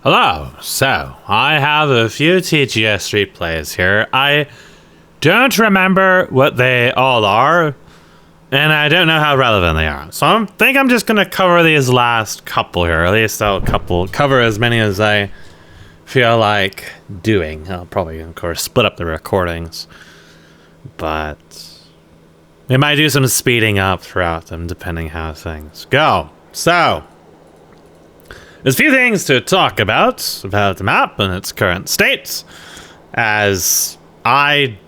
Hello. So, I have a few TGS replays here. I don't remember what they all are, and I don't know how relevant they are. So I think I'm just going to cover these last couple here. At least I'll cover as many as I feel like doing. I'll probably, of course, split up the recordings. But we might do some speeding up throughout them, depending how things go. So, there's a few things to talk about the map and its current state, as I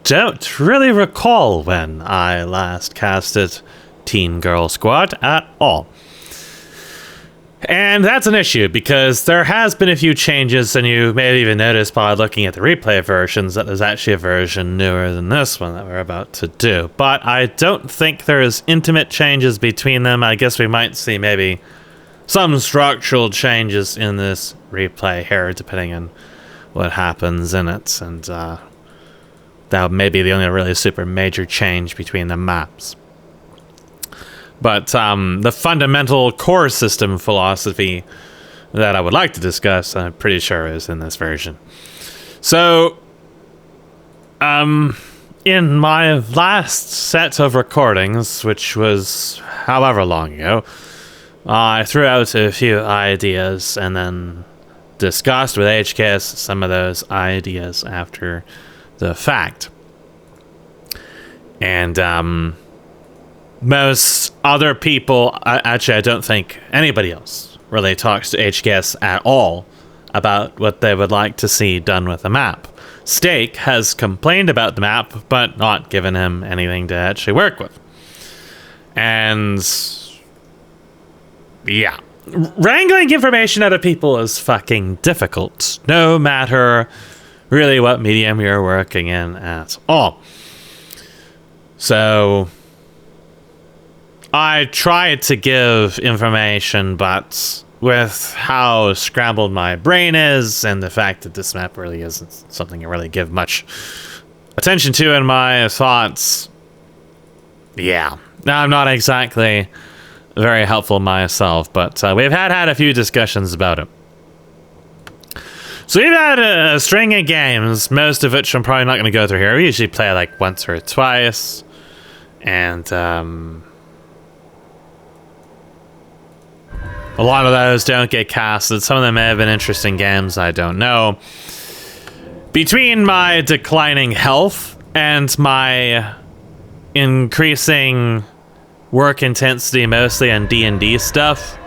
don't really recall when I last casted Teen Girl Squad at all. And that's an issue, because there has been a few changes, and you may have even noticed by looking at the replay versions that there's actually a version newer than this one that we're about to do. But I don't think there's intimate changes between them. I guess we might see maybe some structural changes in this replay here, depending on what happens in it, and that may be the only really super major change between the maps. But the fundamental core system philosophy that I would like to discuss, I'm pretty sure is in this version. So, in my last set of recordings, which was however long ago, I threw out a few ideas and then discussed with HKS some of those ideas after the fact. And most other people, actually I don't think anybody else really talks to HKS at all about what they would like to see done with the map. Steak has complained about the map, but not given him anything to actually work with. And yeah, wrangling information out of people is fucking difficult, no matter really what medium you're working in at all. So I tried to give information, but with how scrambled my brain is and the fact that this map really isn't something I really give much attention to in my thoughts, yeah, I'm not exactly very helpful myself, but we've had a few discussions about it. So we've had a string of games, most of which I'm probably not going to go through here. We usually play like once or twice, and a lot of those don't get casted. Some of them may have been interesting games, I don't know. Between my declining health and my increasing work intensity, mostly on D&D stuff,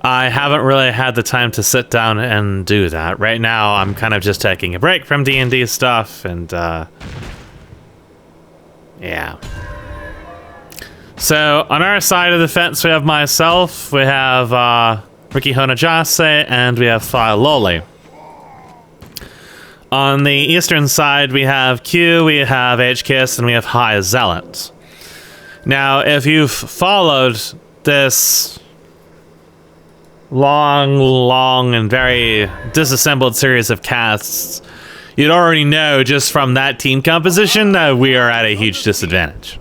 I haven't really had the time to sit down and do that. Right now, I'm kind of just taking a break from D&D stuff, and yeah. So, on our side of the fence, we have myself, we have Ricky Honajase, and we have Loli. On the eastern side, we have Q, we have HKS, and we have High Zealot. Now, if you've followed this long and very disassembled series of casts, you'd already know just from that team composition that we are at a huge disadvantage.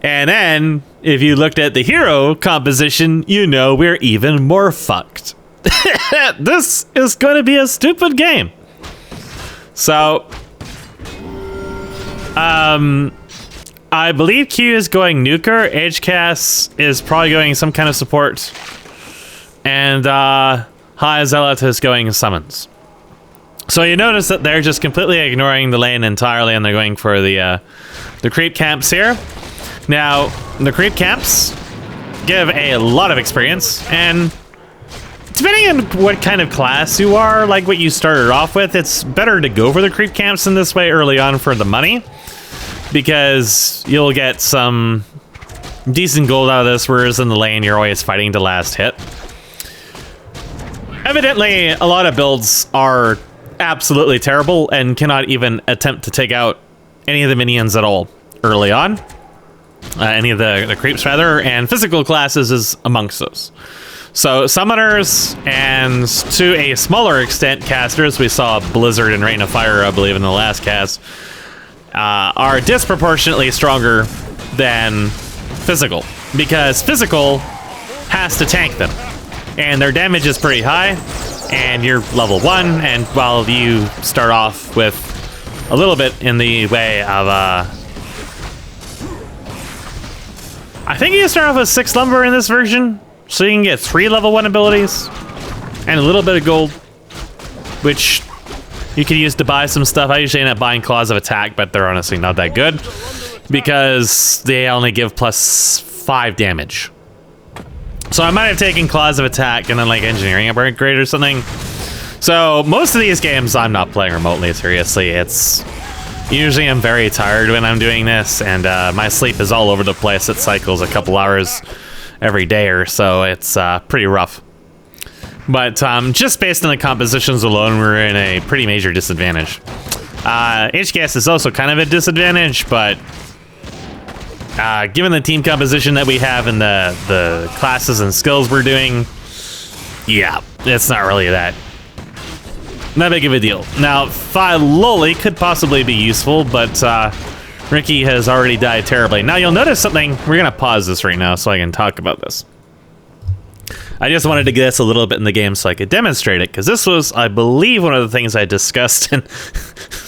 And then, if you looked at the hero composition, you know we're even more fucked. This is going to be a stupid game. So, I believe Q is going nuker, HCAS is probably going some kind of support, and High Zealot is going summons. So you notice that they're just completely ignoring the lane entirely, and they're going for the creep camps here. Now, the creep camps give a lot of experience, and depending on what kind of class you are, like what you started off with, it's better to go for the creep camps in this way early on for the money, because you'll get some decent gold out of this, whereas in the lane you're always fighting to last hit. Evidently, a lot of builds are absolutely terrible and cannot even attempt to take out any of the minions at all early on. Any of the creeps, rather, and physical classes is amongst those. So, summoners, and to a smaller extent, casters, we saw Blizzard and Rain of Fire, I believe, in the last cast, are disproportionately stronger than physical, because physical has to tank them. and their damage is pretty high, and you're level 1, and while you start off with a little bit in the way of, I think you start off with 6 lumber in this version, so you can get 3 level 1 abilities, and a little bit of gold, which you can use to buy some stuff. I usually end up buying Claws of Attack, but they're honestly not that good, because they only give plus 5 damage. So I might have taken Claws of Attack and then like Engineering Upgrade or something. So most of these games I'm not playing remotely, seriously. It's usually I'm very tired when I'm doing this, and my sleep is all over the place. It cycles a couple hours every day or so. It's pretty rough. But just based on the compositions alone, we're in a pretty major disadvantage. HKS is also kind of a disadvantage, but given the team composition that we have and the classes and skills we're doing, yeah, it's not really that big of a deal. Now, Phi Loli could possibly be useful, but Ricky has already died terribly. Now, you'll notice something. We're going to pause this right now so I can talk about this. I just wanted to get this a little bit in the game so I could demonstrate it, because this was, I believe, one of the things I discussed, and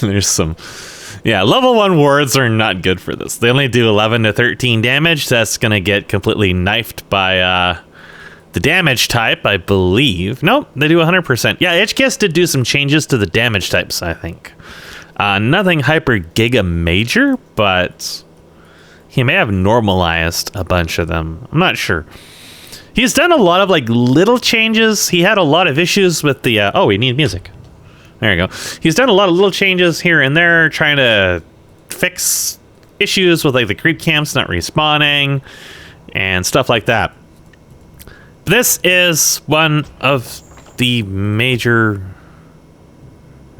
there's some... Yeah, level 1 wards are not good for this. They only do 11 to 13 damage. That's going to get completely knifed by the damage type, I believe. Nope, they do 100%. Yeah, HKS did do some changes to the damage types, I think. Nothing hyper giga major, but he may have normalized a bunch of them. I'm not sure. He's done a lot of like little changes. He had a lot of issues with the... oh, we need music. There you go. He's done a lot of little changes here and there, trying to fix issues with like the creep camps not respawning and stuff like that. This is one of the major...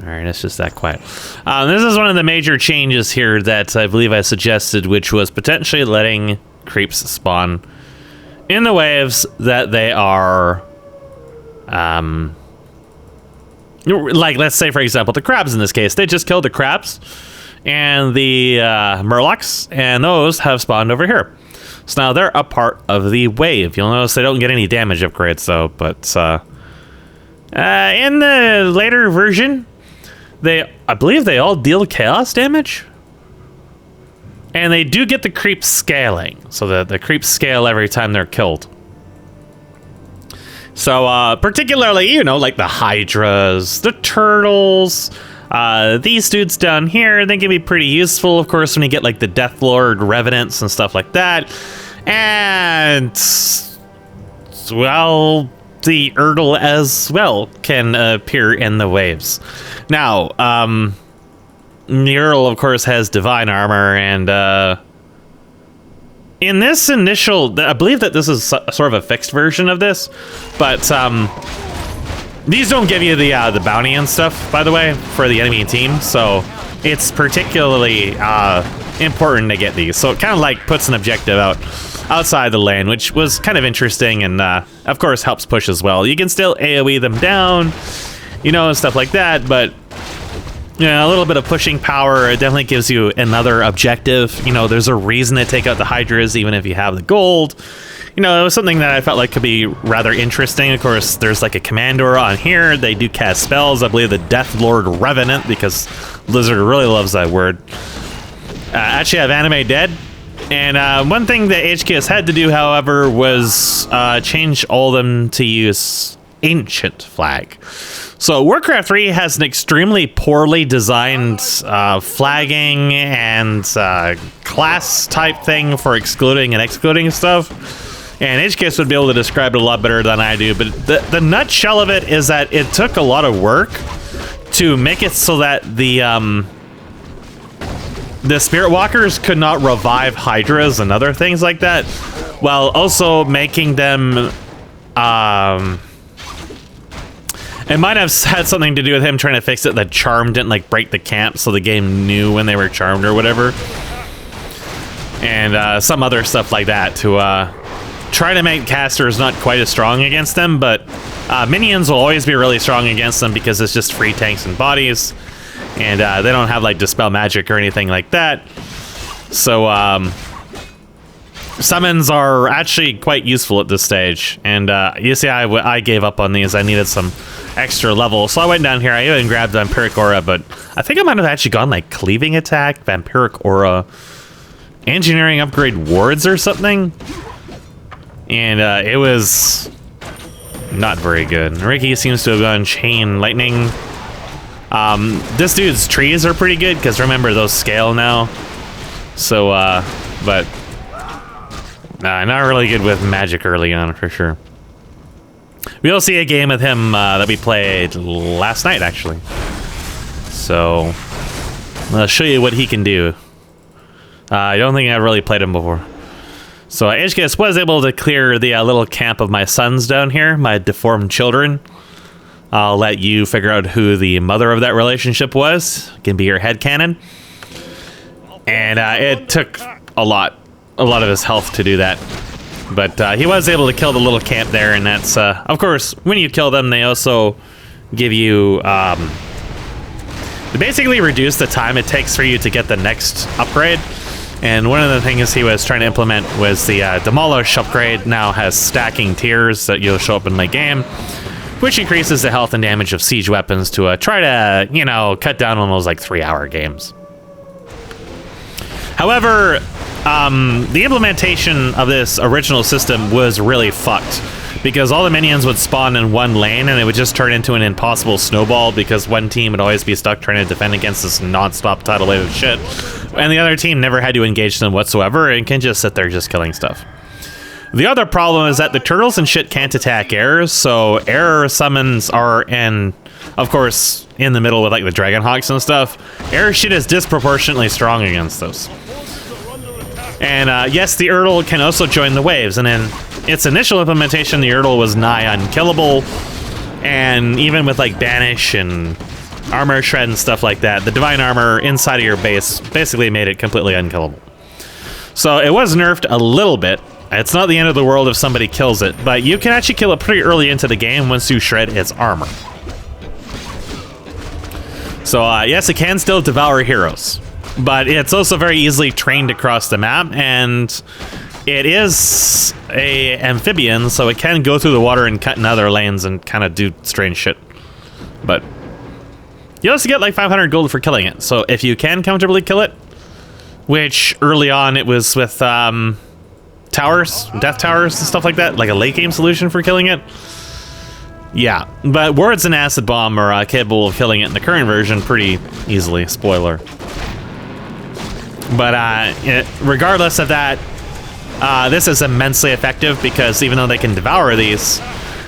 Alright, it's just that quiet. This is one of the major changes here that I believe I suggested, which was potentially letting creeps spawn in the waves that they are... like, let's say, for example, the crabs in this case. They just killed the crabs and the murlocs, and those have spawned over here. So now they're a part of the wave. You'll notice they don't get any damage upgrades, though. But in the later version, I believe they all deal chaos damage. And they do get the creep scaling, so that the creeps scale every time they're killed. So, particularly, you know, like the hydras, the turtles, these dudes down here, they can be pretty useful, of course, when you get, like, the Deathlord revenants and stuff like that. And, well, the Erdl as well can appear in the waves. Now, the Erdl, of course, has divine armor, and, in this initial, I believe that this is sort of a fixed version of this, but these don't give you the bounty and stuff, by the way, for the enemy team, so it's particularly important to get these. So it kind of like puts an objective outside the lane, which was kind of interesting, and of course helps push as well. You can still AoE them down, you know, and stuff like that, but yeah, a little bit of pushing power. It definitely gives you another objective. You know, there's a reason to take out the hydras, even if you have the gold. You know, it was something that I felt like could be rather interesting. Of course, there's like a commander on here. They do cast spells. I believe the Deathlord Revenant, because Blizzard really loves that word. Actually, I have Anime Dead. And one thing that HKS had to do, however, was change all of them to use Ancient Flag. So Warcraft 3 has an extremely poorly designed flagging and class type thing for excluding and excluding stuff. And HKS would be able to describe it a lot better than I do. But the nutshell of it is that it took a lot of work to make it so that the Spirit Walkers could not revive Hydras and other things like that, while also making them... It might have had something to do with him trying to fix it that Charm didn't like break the camp, so the game knew when they were charmed or whatever. And some other stuff like that to try to make casters not quite as strong against them, but minions will always be really strong against them because it's just free tanks and bodies. And they don't have like Dispel Magic or anything like that. So summons are actually quite useful at this stage. And you see, I gave up on these. I needed some extra level. So I went down here. I even grabbed Vampiric Aura, but I think I might have actually gone like Cleaving Attack, Vampiric Aura, Engineering Upgrade Wards or something. And it was not very good. Ricky seems to have gone Chain Lightning. This dude's trees are pretty good because remember those scale now. So, but not really good with magic early on for sure. We'll see a game with him that we played last night actually. So I'll show you what he can do. I don't think I've really played him before. So HKS was able to clear the little camp of my sons down here, my deformed children. I'll let you figure out who the mother of that relationship was. It can be your headcanon. And it took a lot of his health to do that. But he was able to kill the little camp there, and that's, of course, when you kill them, they also give you, they basically reduce the time it takes for you to get the next upgrade. And one of the things he was trying to implement was the Demolish upgrade now has stacking tiers that you'll show up in late game, which increases the health and damage of siege weapons to try to, you know, cut down on those like 3-hour games. However, the implementation of this original system was really fucked because all the minions would spawn in one lane and it would just turn into an impossible snowball because one team would always be stuck trying to defend against this non-stop tidal wave of shit, and the other team never had to engage them whatsoever and can just sit there just killing stuff. The other problem is that the turtles and shit can't attack air, so air summons are in, of course, in the middle with like the Dragon Hawks and stuff. Air shit is disproportionately strong against those. And yes, the Erdl can also join the waves, and in its initial implementation, the Erdl was nigh unkillable, and even with like Banish and Armor Shred and stuff like that, the Divine Armor inside of your base basically made it completely unkillable. So it was nerfed a little bit. It's not the end of the world if somebody kills it, but you can actually kill it pretty early into the game once you shred its armor. So yes, it can still devour heroes, but it's also very easily trained across the map, and it is a amphibian, so it can go through the water and cut in other lanes and kind of do strange shit. But you also get like 500 gold for killing it, so if you can comfortably kill it, which early on it was with towers, death towers and stuff like that, like a late game solution for killing it. Yeah, but Wards and Acid Bomb are capable of killing it in the current version pretty easily, spoiler. But regardless of that, this is immensely effective because even though they can devour these,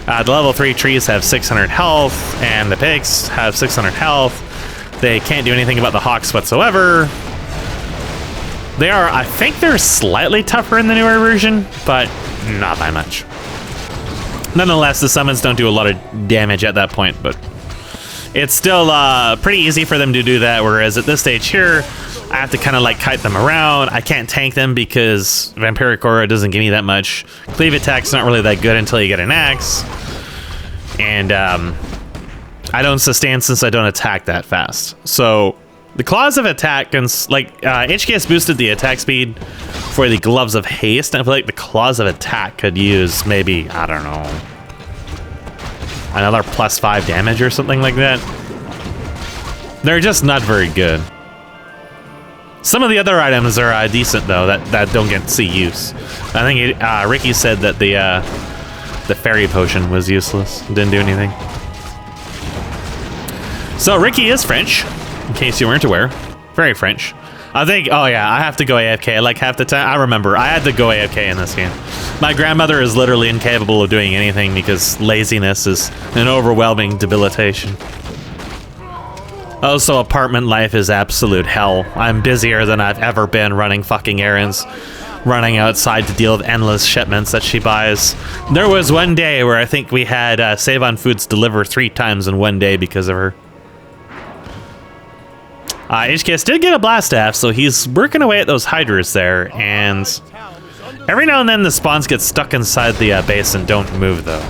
the level 3 trees have 600 health and the pigs have 600 health. They can't do anything about the hawks whatsoever. They are, I think they're slightly tougher in the newer version, but not by much. Nonetheless, the summons don't do a lot of damage at that point, but it's still pretty easy for them to do that, whereas at this stage here, I have to kind of like kite them around. I can't tank them because Vampiric Aura doesn't give me that much. Cleave Attack's not really that good until you get an axe. And I don't sustain since I don't attack that fast. So the Claws of Attack, and like HKS boosted the attack speed for the Gloves of Haste, and I feel like the Claws of Attack could use maybe, I don't know, another +5 damage or something like that. They're just not very good. Some of the other items are decent though, that don't get to see use. I think Ricky said that the Fairy Potion was useless, didn't do anything. So Ricky is French, in case you weren't aware. Very French. I think, oh yeah, I have to go AFK like half the time. I remember, I had to go AFK in this game. My grandmother is literally incapable of doing anything because laziness is an overwhelming debilitation. Also, apartment life is absolute hell. I'm busier than I've ever been running fucking errands, running outside to deal with endless shipments that she buys. There was one day where I think we had Save on Foods deliver 3 times in one day because of her. HKS did get a blast staff, so he's working away at those hydras there, and every now and then the spawns get stuck inside the base and don't move though.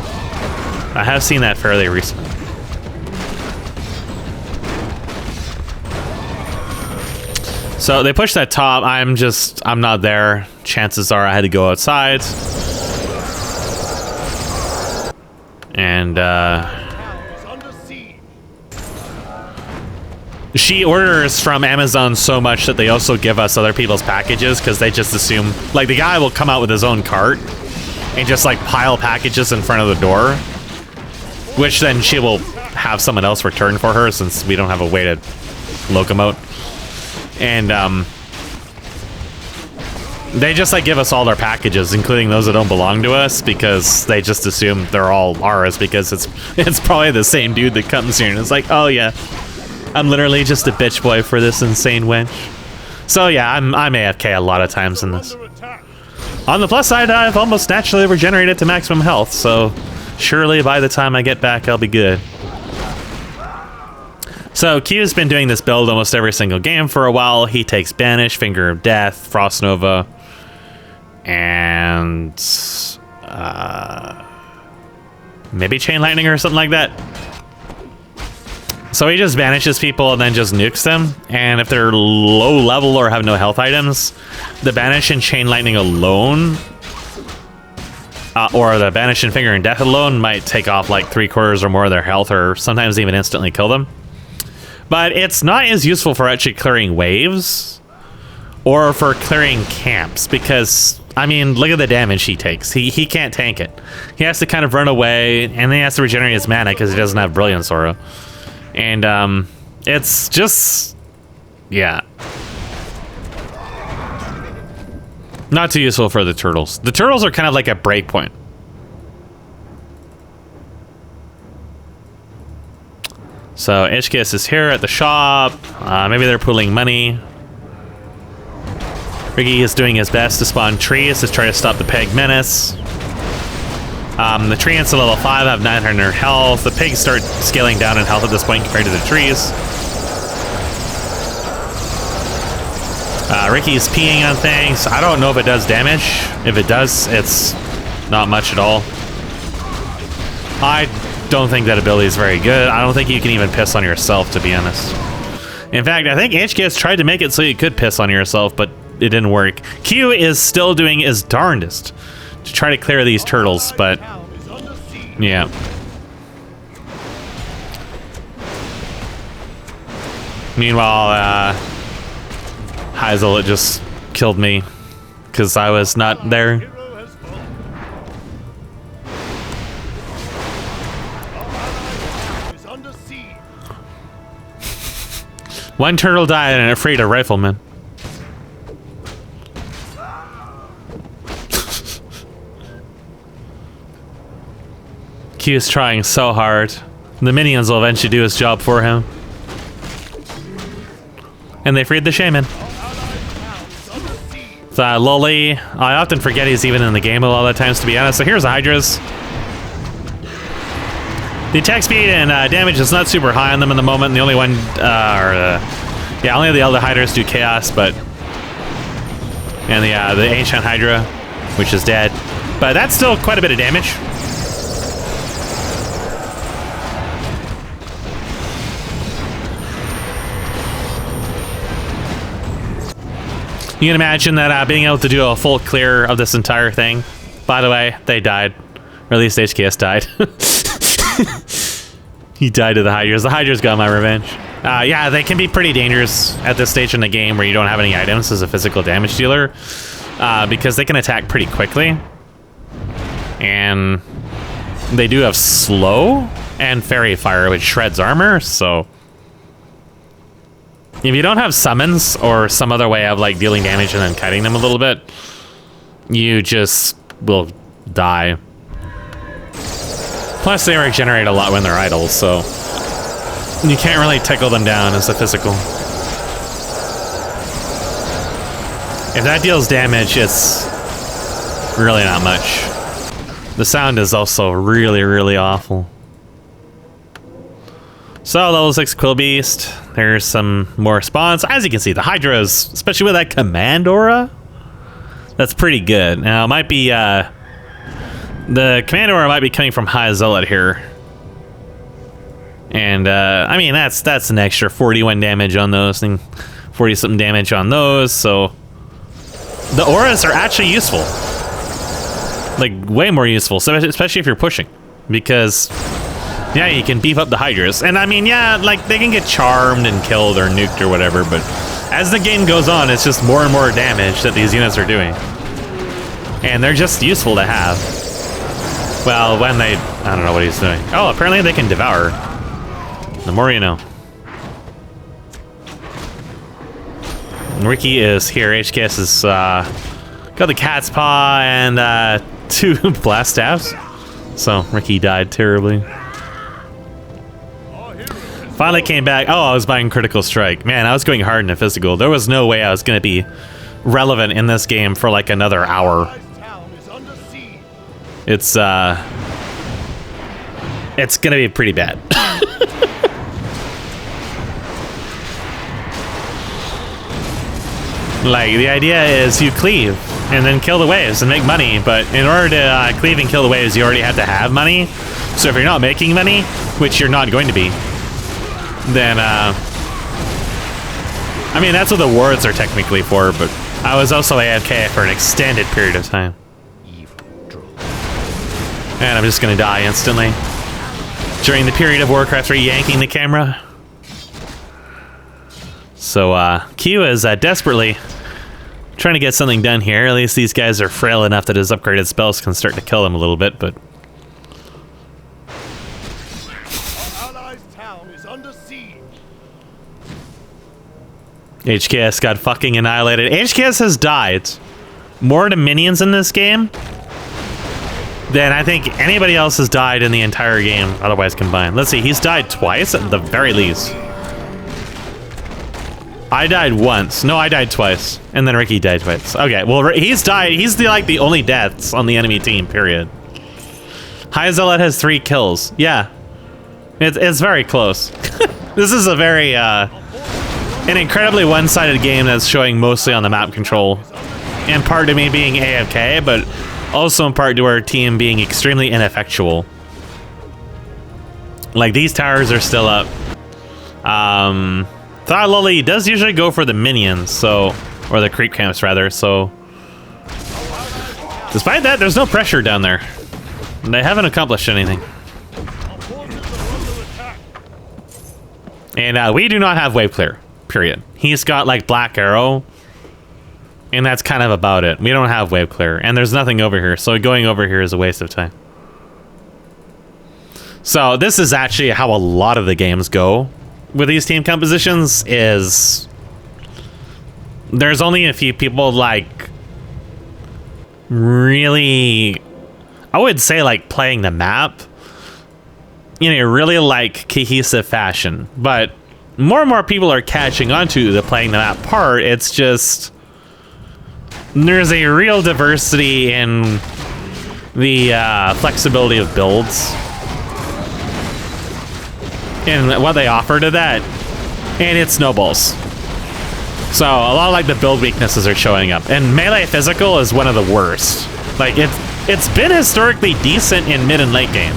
I have seen that fairly recently. So they pushed that top. I'm not there. Chances are I had to go outside. And she orders from Amazon so much that they also give us other people's packages because they just assume, like, the guy will come out with his own cart and just like pile packages in front of the door, which then she will have someone else return for her since we don't have a way to locomote. And they just like give us all their packages, including those that don't belong to us, because they just assume they're all ours because it's probably the same dude that comes here and it's like, oh yeah, I'm literally just a bitch boy for this insane wench. So yeah, I'm AFK a lot of times in this. On the plus side, I've almost naturally regenerated to maximum health, so surely by the time I get back, I'll be good. So Q's been doing this build almost every single game for a while. He takes Banish, Finger of Death, Frost Nova, and maybe Chain Lightning or something like that. So he just banishes people and then just nukes them. And if they're low level or have no health items, the Banish and Chain Lightning alone, or the Banish and Finger and Death alone, might take off like 3/4 or more of their health, or sometimes even instantly kill them. But it's not as useful for actually clearing waves or for clearing camps because, I mean, look at the damage he takes. He can't tank it. He has to kind of run away, and then he has to regenerate his mana because he doesn't have Brilliance Aura. And it's just, yeah, not too useful for the turtles. The turtles are kind of like a breakpoint. So HKS is here at the shop. Maybe they're pooling money. Ricky is doing his best to spawn trees to try to stop the Peg Menace. The treants at level 5 have 900 health. The pigs start scaling down in health at this point compared to the trees. Ricky's peeing on things. I don't know if it does damage. If it does, it's not much at all. I don't think that ability is very good. I don't think you can even piss on yourself, to be honest. In fact, I think HKS tried to make it so you could piss on yourself, but it didn't work. Q is still doing his darndest to try to clear these turtles, but yeah. Meanwhile, Heisel just killed me because I was not there. One turtle died and it freed a rifleman. Q is trying so hard. The minions will eventually do his job for him. And they freed the shaman. The Lolly, I often forget he's even in the game a lot of times, to be honest. So here's the Hydras. The attack speed and damage is not super high on them in the moment. The only one, only the Elder Hydras do chaos, but and the Ancient Hydra, which is dead, but that's still quite a bit of damage. You can imagine that being able to do a full clear of this entire thing. By the way, they died, or at least HKS died. He died to the Hydras. The Hydras got my revenge. Yeah, they can be pretty dangerous at this stage in the game where you don't have any items as a physical damage dealer, because they can attack pretty quickly. And they do have slow and fairy fire, which shreds armor, so if you don't have summons or some other way of like dealing damage and then kiting them a little bit, you just will die. Plus they regenerate a lot when they're idle, so you can't really tickle them down as a physical. If that deals damage, it's really not much. The sound is also really, really awful. So level 6 Quillbeast. There's some more spawns. As you can see, the Hydras, especially with that command aura, that's pretty good. Now it might be the command aura might be coming from High Zealot here. And I mean that's an extra 41 damage on those, and 40-something damage on those, so the auras are actually useful. Like, way more useful, so especially if you're pushing. Because, yeah, you can beef up the Hydras. And I mean, yeah, like, they can get charmed and killed or nuked or whatever, but as the game goes on, it's just more and more damage that these units are doing. And they're just useful to have. Well, when they... I don't know what he's doing. Oh, apparently they can devour. The more you know. Ricky is here. HKS is got the cat's paw and 2 blast staffs. So Ricky died terribly. Finally came back. Oh, I was buying Critical Strike. Man, I was going hard in the physical. There was no way I was going to be relevant in this game for like another hour. It's going to be pretty bad. Like, the idea is you cleave and then kill the waves and make money, but in order to cleave and kill the waves, you already have to have money. So if you're not making money, which you're not going to be, then, I mean, that's what the wards are technically for, but I was also AFK for an extended period of time. And I'm just gonna die instantly. During the period of Warcraft 3 yanking the camera. So, Q is desperately trying to get something done here. At least these guys are frail enough that his upgraded spells can start to kill them a little bit, but... Our allies' town is under siege. HKS got fucking annihilated. HKS has died more to minions in this game than I think anybody else has died in the entire game, otherwise combined. Let's see, he's died twice at the very least. I died once. No, I died twice. And then Ricky died twice. Okay, well, he's died. He's the only deaths on the enemy team, period. High Zealot has 3 kills. Yeah. It's very close. This is a very, an incredibly one-sided game that's showing mostly on the map control. In part to me being AFK, but also in part to our team being extremely ineffectual. Like, these towers are still up. Thought Lolly does usually go for the minions, so... Or the creep camps, rather, so... Despite that, there's no pressure down there. They haven't accomplished anything. And we do not have wave clear, period. He's got, like, Black Arrow. And that's kind of about it. We don't have wave clear, and there's nothing over here, so going over here is a waste of time. So this is actually how a lot of the games go with these team compositions, is there's only a few people, like, really, I would say, like, playing the map in a really, like, cohesive fashion, but more and more people are catching on to the playing the map part. It's just there's a real diversity in the flexibility of builds and what they offer to that, and it snowballs. So a lot of, like, the build weaknesses are showing up, and melee physical is one of the worst. Like, it's been historically decent in mid and late game,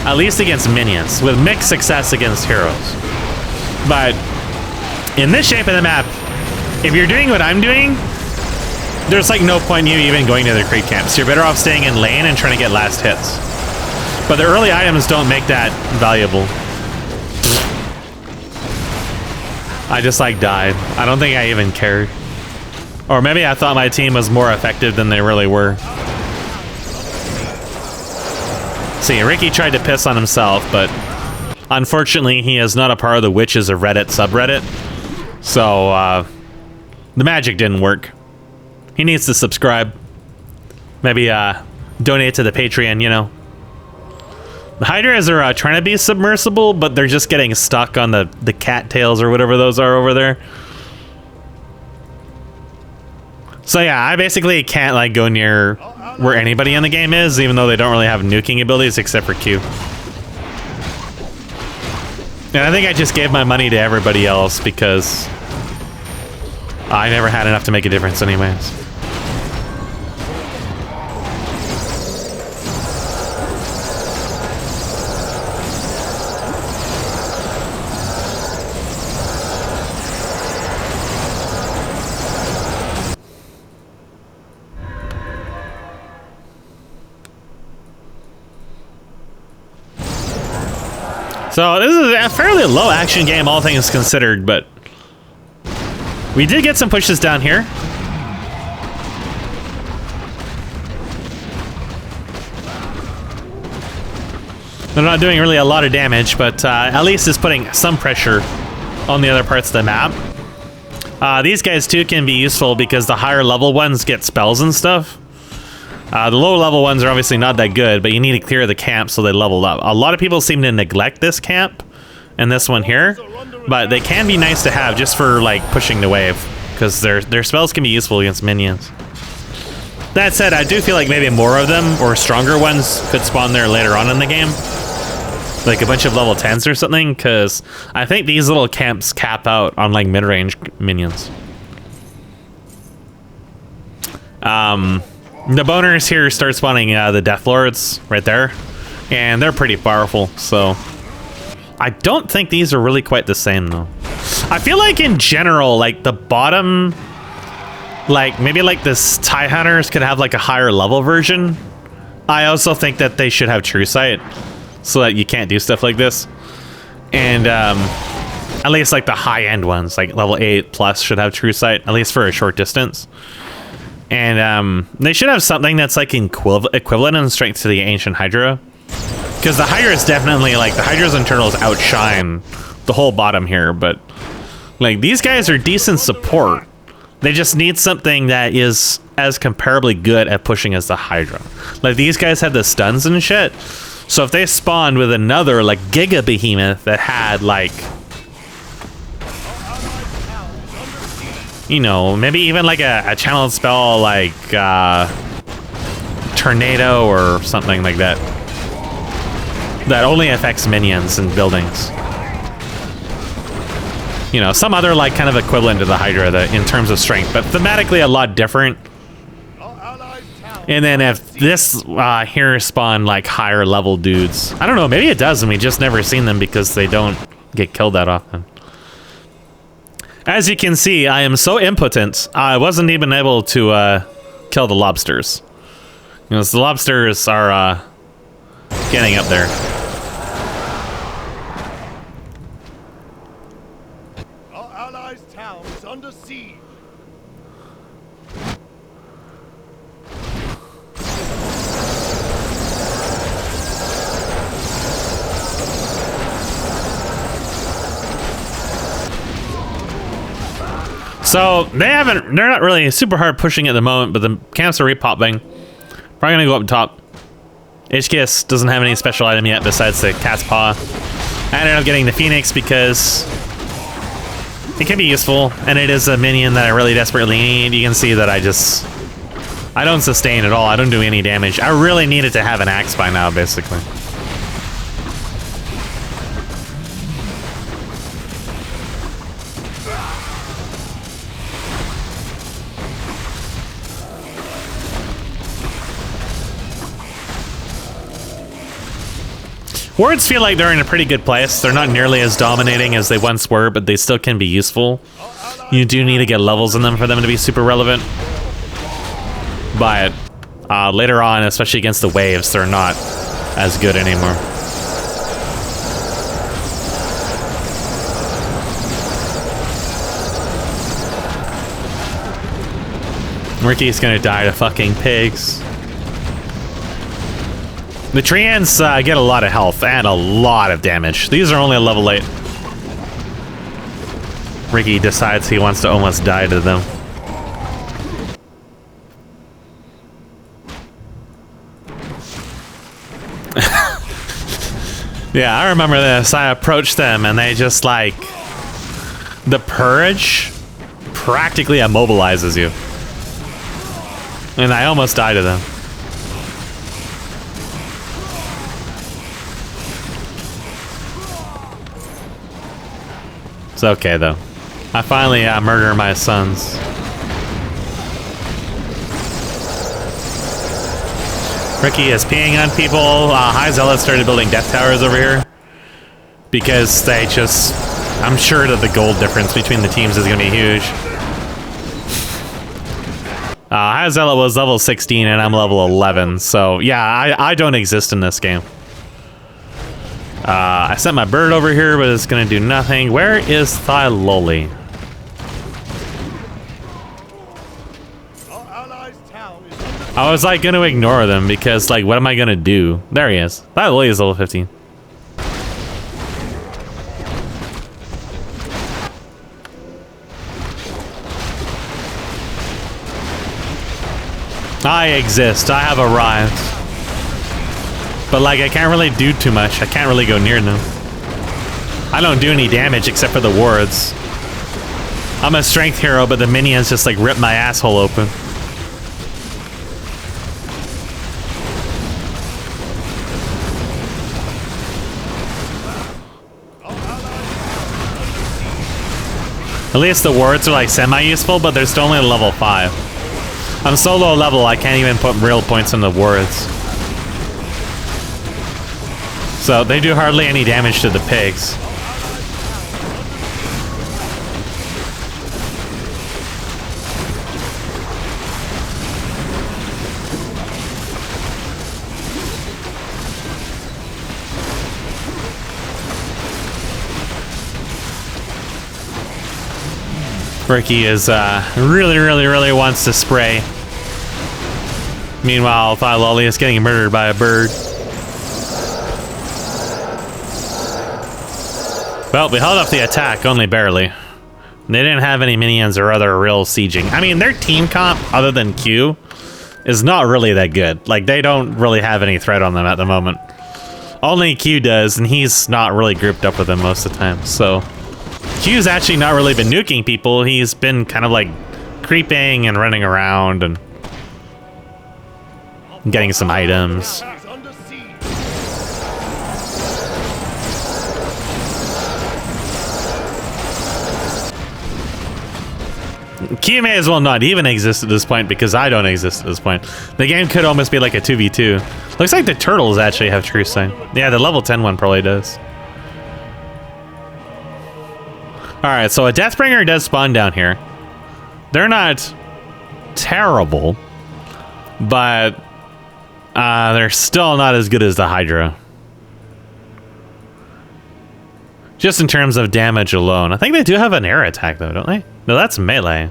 at least against minions, with mixed success against heroes. But in this shape of the map, if you're doing what I'm doing, there's, like, no point in you even going to the creep camps. You're better off staying in lane and trying to get last hits. But the early items don't make that valuable. I just, like, died. I don't think I even cared. Or maybe I thought my team was more effective than they really were. See, Ricky tried to piss on himself, but unfortunately he is not a part of the Witches of Reddit subreddit. So, the magic didn't work. He needs to subscribe. Maybe, donate to the Patreon, you know. The Hydras are trying to be submersible, but they're just getting stuck on the cattails or whatever those are over there. So yeah, I basically can't, like, go near where anybody in the game is, even though they don't really have nuking abilities except for Q. And I think I just gave my money to everybody else because I never had enough to make a difference anyways. So this is a fairly low action game, all things considered, but we did get some pushes down here. They're not doing really a lot of damage, but at least it's putting some pressure on the other parts of the map. These guys too can be useful because the higher level ones get spells and stuff. The low level ones are obviously not that good, but you need to clear the camp so they level up. A lot of people seem to neglect this camp and this one here, but they can be nice to have just for like pushing the wave, because their spells can be useful against minions. That said, I do feel like maybe more of them or stronger ones could spawn there later on in the game, like a bunch of level 10s or something, because I think these little camps cap out on like mid-range minions. The boners here start spawning the Death Lords right there, and they're pretty powerful, so I don't think these are really quite the same though. I feel like in general, like the bottom, like maybe like this TIE Hunters could have like a higher level version. I also think that they should have True Sight so that you can't do stuff like this. And at least like the high-end ones, like level 8 plus should have True Sight, at least for a short distance. And they should have something that's like equivalent in strength to the Ancient Hydra. Because the Hydra is definitely, like, the Hydras and Turtles outshine the whole bottom here, but like these guys are decent support. They just need something that is as comparably good at pushing as the Hydra. Like these guys had the stuns and shit. So if they spawned with another like Giga Behemoth that had like, you know, maybe even like a channeled spell like Tornado or something like that, that only affects minions and buildings. You know, some other like kind of equivalent to the Hydra that, in terms of strength, but thematically a lot different. And then if this here spawn like higher level dudes, I don't know, maybe it does and we just never seen them because they don't get killed that often. As you can see, I am so impotent, I wasn't even able to kill the lobsters. You know, the lobsters are getting up there. Our allies' town is under siege. So they're not really super hard pushing at the moment, but the camps are repopping. Probably gonna go up top. HKS doesn't have any special item yet besides the Cat's Paw. I ended up getting the Phoenix because it can be useful, and it is a minion that I really desperately need. You can see that I don't sustain at all. I don't do any damage. I really needed to have an axe by now, basically. Wards feel like they're in a pretty good place. They're not nearly as dominating as they once were, but they still can be useful. You do need to get levels in them for them to be super relevant. But later on, especially against the waves, they're not as good anymore. Ricky's gonna die to fucking pigs. The Treants get a lot of health and a lot of damage. These are only a level 8. Ricky decides he wants to almost die to them. Yeah, I remember this. I approached them and they just like... The Purge practically immobilizes you. And I almost died to them. It's okay though. I finally murder my sons. Ricky is peeing on people. High Zealots started building death towers over here because they just... I'm sure that the gold difference between the teams is going to be huge. High Zealot was level 16 and I'm level 11, so yeah, I don't exist in this game. I sent my bird over here, but it's gonna do nothing. Where is Thyloli? Our allies' town is under I was like gonna ignore them because like what am I gonna do? There he is. Thyloli is level 15. I exist. I have arrived. But like I can't really do too much. I can't really go near them. I don't do any damage except for the wards. I'm a strength hero, but the minions just like rip my asshole open. At least the wards are like semi-useful, but they're still only level 5. I'm so low level, I can't even put real points on the wards. So they do hardly any damage to the pigs. Ricky is really wants to spray. Meanwhile, Thyloli is getting murdered by a bird. Well, we held off the attack, only barely. They didn't have any minions or other real sieging. I mean, their team comp, other than Q, is not really that good. Like, they don't really have any threat on them at the moment. Only Q does, and he's not really grouped up with them most of the time, so... Q's actually not really been nuking people. He's been kind of like creeping and running around and getting some items. is under siege. Q may as well not even exist at this point because I don't exist at this point. The game could almost be like a 2v2. Looks like the turtles actually have true sign. Yeah, the level 10 one probably does. Alright, so a Deathbringer does spawn down here. They're not terrible, but they're still not as good as the Hydra. Just in terms of damage alone. I think they do have an air attack though, don't they? No, that's melee.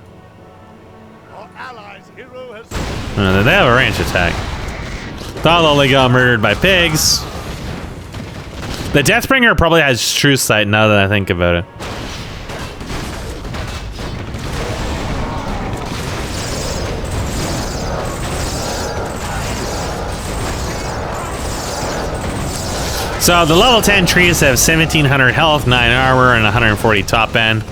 Our allies' hero has They have a range attack. Thyloli got murdered by pigs. The Deathbringer probably has true sight now that I think about it. So the level 10 trees have 1700 health, 9 armor, and 140 top end.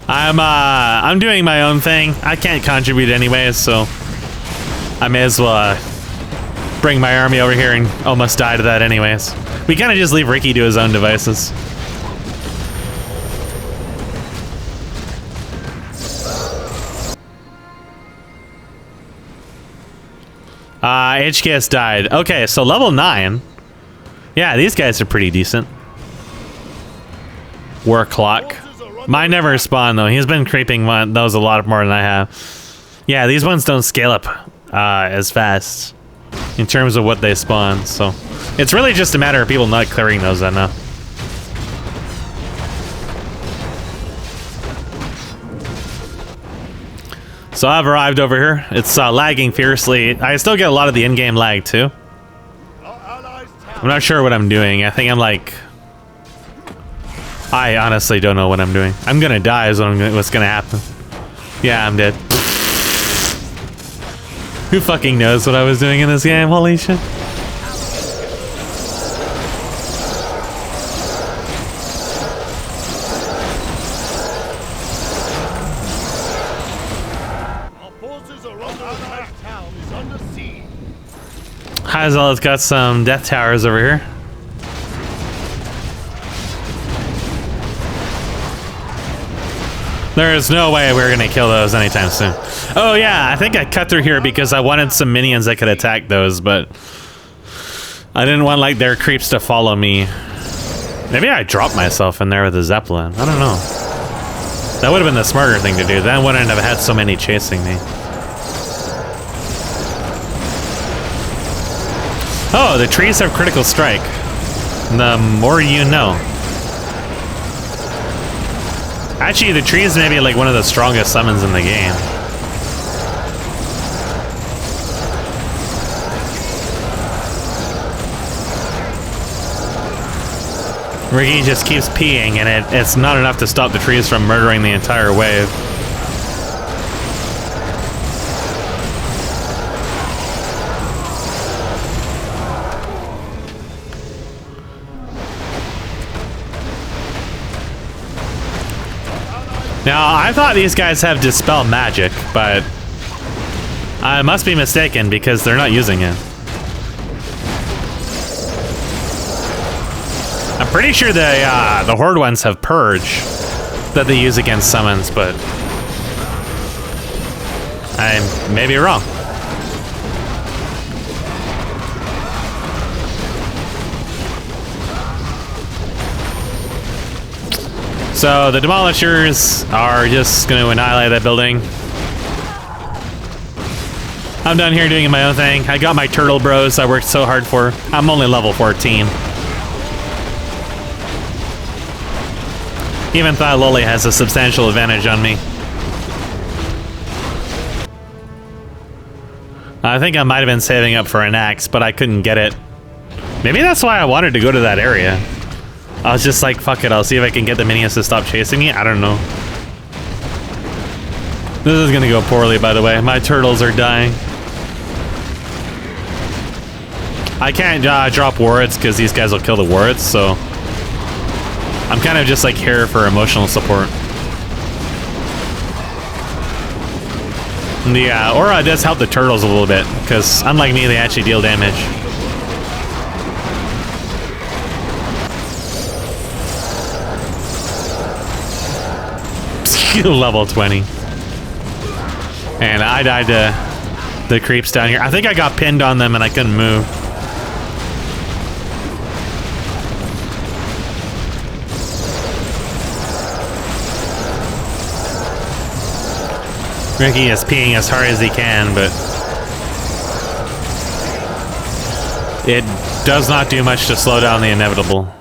I'm doing my own thing. I can't contribute anyways, so I may as well bring my army over here and almost die to that anyways. We kind of just leave Ricky to his own devices. HKS died. Okay, so level 9. Yeah, these guys are pretty decent. War clock. Mine never spawned though. He's been creeping those a lot more than I have. Yeah, these ones don't scale up as fast in terms of what they spawn. So it's really just a matter of people not clearing those enough. So I've arrived over here. It's lagging fiercely. I still get a lot of the in-game lag too. our allies' town I'm not sure what I'm doing. I think I'm like... I honestly don't know what I'm doing. I'm gonna die is what's gonna happen. Yeah, I'm dead. Who fucking knows what I was doing in this game? Holy shit. Our forces are under attack. Our town is under siege. Hazel's got some death towers over here. There is no way we're gonna kill those anytime soon. Oh yeah, I think I cut through here because I wanted some minions that could attack those, but I didn't want like their creeps to follow me. Maybe I dropped myself in there with a Zeppelin. I don't know. That would have been the smarter thing to do. Then I wouldn't have had so many chasing me. Oh, the trees have critical strike. The more you know. Actually, the trees may be like one of the strongest summons in the game. Ricky just keeps peeing, and it's not enough to stop the trees from murdering the entire wave. Now, I thought these guys have Dispel Magic, but I must be mistaken because they're not using it. I'm pretty sure the Horde ones have Purge that they use against summons, but I may be wrong. So the Demolishers are just going to annihilate that building. I'm down here doing my own thing. I got my turtle bros I worked so hard for. I'm only level 14. Even Thyloli has a substantial advantage on me. I think I might have been saving up for an axe, but I couldn't get it. Maybe that's why I wanted to go to that area. I was just like, fuck it, I'll see if I can get the minions to stop chasing me. I don't know. This is gonna go poorly, by the way. My turtles are dying. I can't drop wards because these guys will kill the wards, so I'm kind of just like here for emotional support. And the aura does help the turtles a little bit because unlike me, they actually deal damage. Level 20. And I died to the creeps down here. I think I got pinned on them and I couldn't move. Ricky is peeing as hard as he can, but it does not do much to slow down the inevitable.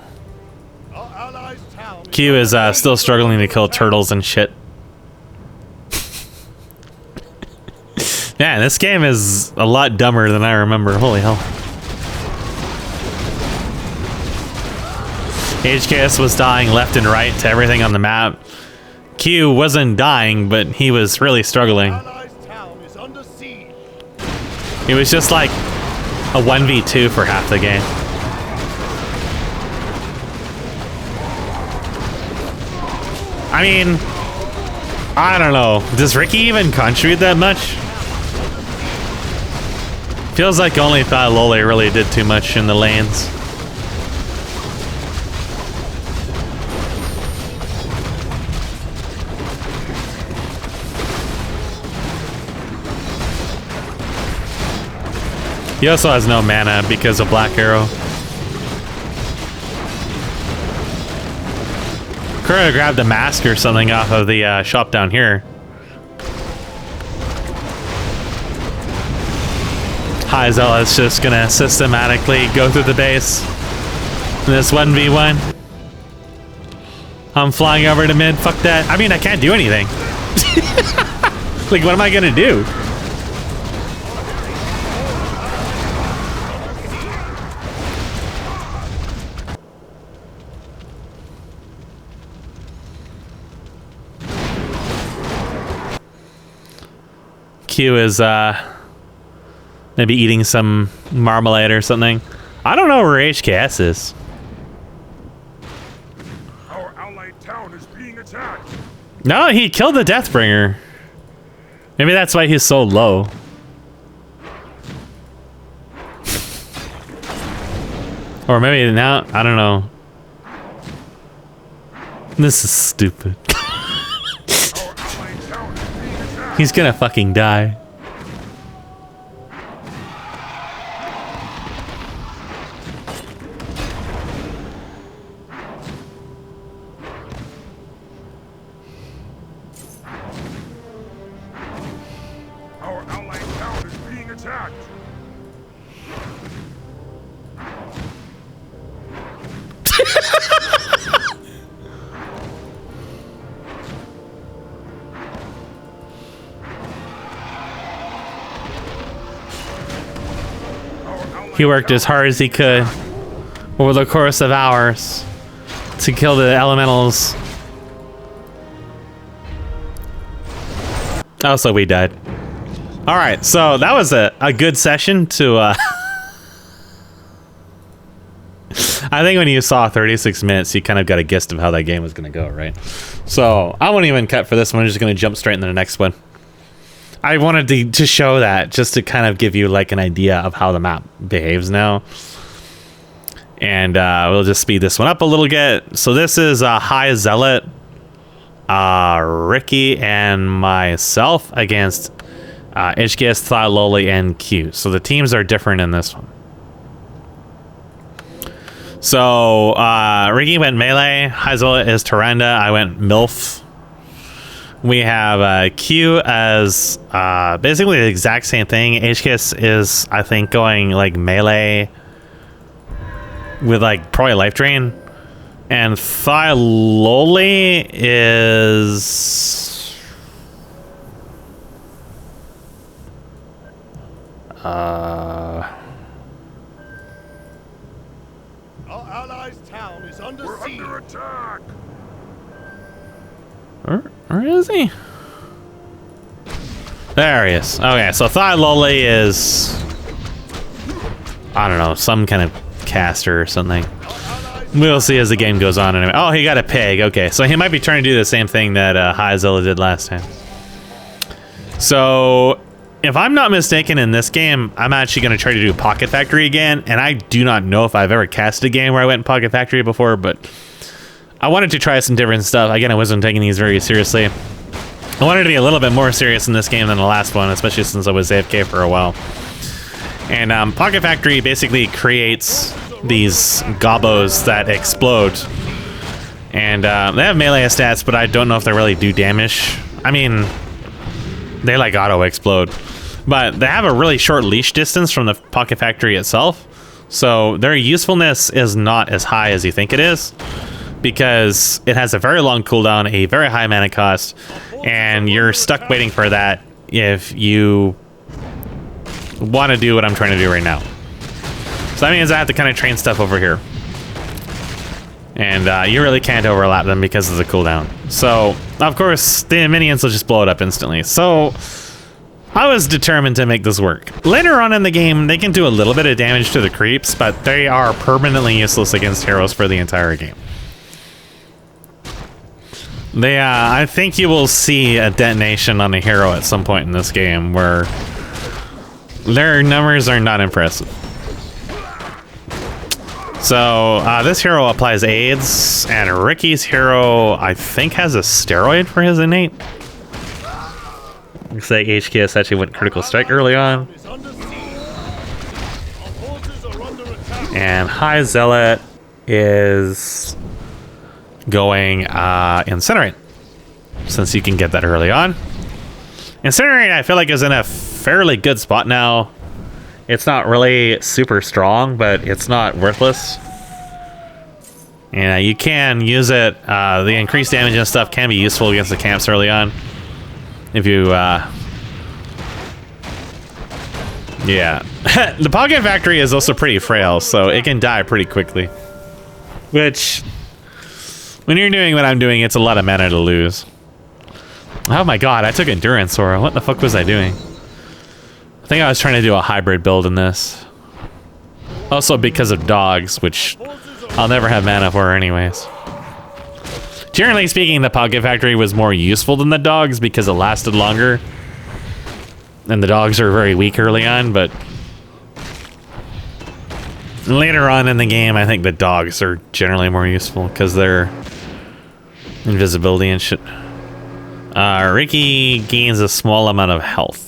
Q is still struggling to kill turtles and shit. Yeah, this game is a lot dumber than I remember. Holy hell. HKS was dying left and right to everything on the map. Q wasn't dying, but he was really struggling. It was just like a 1v2 for half the game. I mean, I don't know. Does Ricky even contribute that much? Feels like only Thyloli really did too much in the lanes. He also has no mana because of Black Arrow. Could have grabbed a mask or something off of the shop down here. High Zealot's just gonna systematically go through the base. This 1v1. I'm flying over to mid. Fuck that. I mean, I can't do anything. Like, what am I gonna do? Q is maybe eating some marmalade or something. I don't know where HKS is. Our allied town is being attacked. No, he killed the Deathbringer. Maybe that's why he's so low. Or maybe now, I don't know. This is stupid. He's gonna fucking die. Our allied town is being attacked. He worked as hard as he could over the course of hours to kill the elementals. Oh, so we died. All right, so that was a good session to... I think when you saw 36 minutes, you kind of got a gist of how that game was going to go, right? So I won't even cut for this one. I'm just going to jump straight into the next one. I wanted to show that just to kind of give you like an idea of how the map behaves now. And we'll just speed this one up a little bit. So this is High Zealot, Ricky, and myself against HKS, Thigh, Loli, and Q. So the teams are different in this one. So Ricky went melee, High Zealot is Tyrande, I went MILF. We have Q as basically the exact same thing. HKS is, I think, going like melee with like probably life drain. And Thigh Loli is... Our allies' town is under siege. We're under attack. Where is he? There he is. Okay, so Thigh Loli is... I don't know, some kind of caster or something. We'll see as the game goes on anyway. Oh, he got a pig. Okay, so he might be trying to do the same thing that High Zealot did last time. So, if I'm not mistaken in this game, I'm actually going to try to do Pocket Factory again. And I do not know if I've ever casted a game where I went in Pocket Factory before, but I wanted to try some different stuff. Again, I wasn't taking these very seriously. I wanted to be a little bit more serious in this game than the last one, especially since I was AFK for a while. And Pocket Factory basically creates these gobos that explode. And they have melee stats, but I don't know if they really do damage. I mean, they like auto-explode. But they have a really short leash distance from the Pocket Factory itself. So their usefulness is not as high as you think it is, because it has a very long cooldown, a very high mana cost, and you're stuck waiting for that if you want to do what I'm trying to do right now. So that means I have to kind of train stuff over here. And you really can't overlap them because of the cooldown. So, of course, the minions will just blow it up instantly. So, I was determined to make this work. Later on in the game, they can do a little bit of damage to the creeps, but they are permanently useless against heroes for the entire game. They, I think you will see a detonation on a hero at some point in this game where their numbers are not impressive. So, this hero applies AIDS, and Ricky's hero, I think, has a steroid for his innate. Looks like HKS actually went critical strike early on. And High Zealot is going Incinerate, since you can get that early on. Incinerate, I feel like, is in a fairly good spot now. It's not really super strong, but it's not worthless. And you can use it. The increased damage and stuff can be useful against the camps early on. If you... yeah. The Pocket Factory is also pretty frail, so it can die pretty quickly. Which, when you're doing what I'm doing, it's a lot of mana to lose. Oh my god, I took Endurance Aura. What the fuck was I doing? I think I was trying to do a hybrid build in this. Also because of dogs, which I'll never have mana for anyways. Generally speaking, the Pocket Factory was more useful than the dogs because it lasted longer. And the dogs are very weak early on, but later on in the game, I think the dogs are generally more useful because they're invisibility and shit. Ricky gains a small amount of health.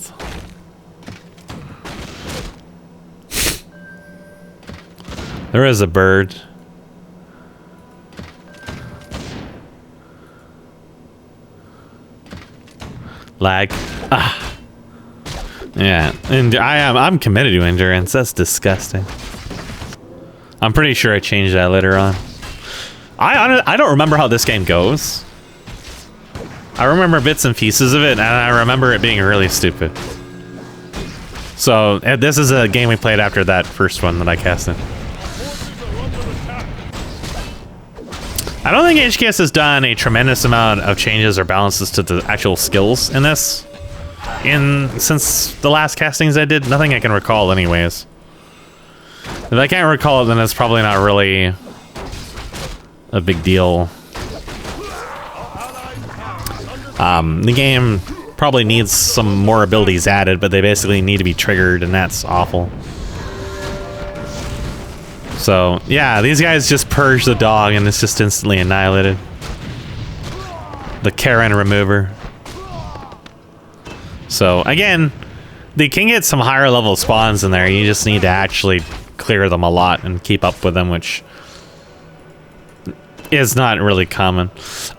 There is a bird. Lag. Ah. Yeah, and I'm committed to endurance. That's disgusting. I'm pretty sure I changed that later on. I don't remember how this game goes. I remember bits and pieces of it, and I remember it being really stupid. So this is a game we played after that first one that I casted. I don't think HKS has done a tremendous amount of changes or balances to the actual skills in this. Since the last castings I did, nothing I can recall anyways. If I can't recall it, then it's probably not really a big deal. The game probably needs some more abilities added, but they basically need to be triggered, and that's awful. So, yeah, these guys just purge the dog, and it's just instantly annihilated. The Karen remover. So, again, they can get some higher level spawns in there. You just need to actually clear them a lot and keep up with them, which is not really common.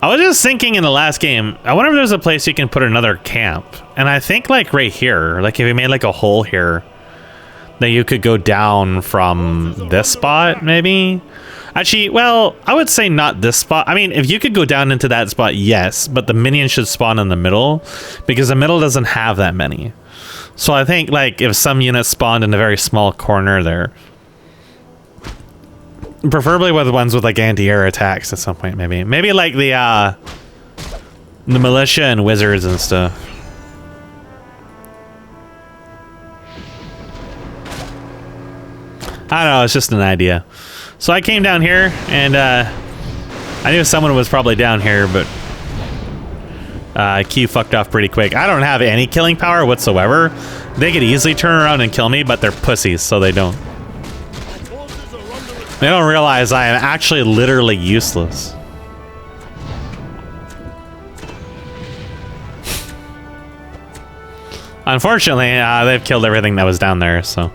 I was just thinking in the last game, I wonder if there's a place you can put another camp. And I think like right here, like if you made like a hole here, that you could go down from this spot, maybe? Actually, well, I would say not this spot. I mean, if you could go down into that spot, yes, but the minions should spawn in the middle, because the middle doesn't have that many. So I think, like, if some units spawned in a very small corner there, preferably with ones with, like, anti-air attacks at some point, maybe. Maybe, like, the militia and wizards and stuff. I don't know, it's just an idea. So I came down here, and I knew someone was probably down here, but Q fucked off pretty quick. I don't have any killing power whatsoever. They could easily turn around and kill me, but they're pussies, so they don't. They don't realize I am actually literally useless. Unfortunately, they've killed everything that was down there, so.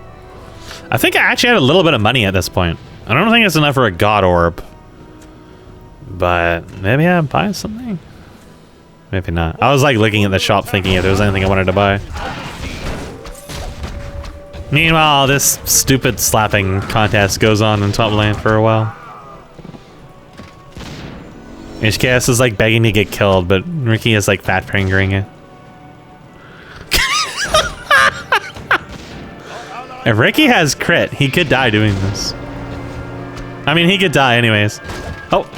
I think I actually had a little bit of money at this point. I don't think it's enough for a god orb. But maybe I buy something? Maybe not. I was like looking at the shop thinking if there was anything I wanted to buy. Meanwhile, this stupid slapping contest goes on in top lane for a while. HKS is like begging to get killed, but Ricky is like fat fingering it. If Ricky has crit, he could die doing this. I mean, he could die anyways. Oh.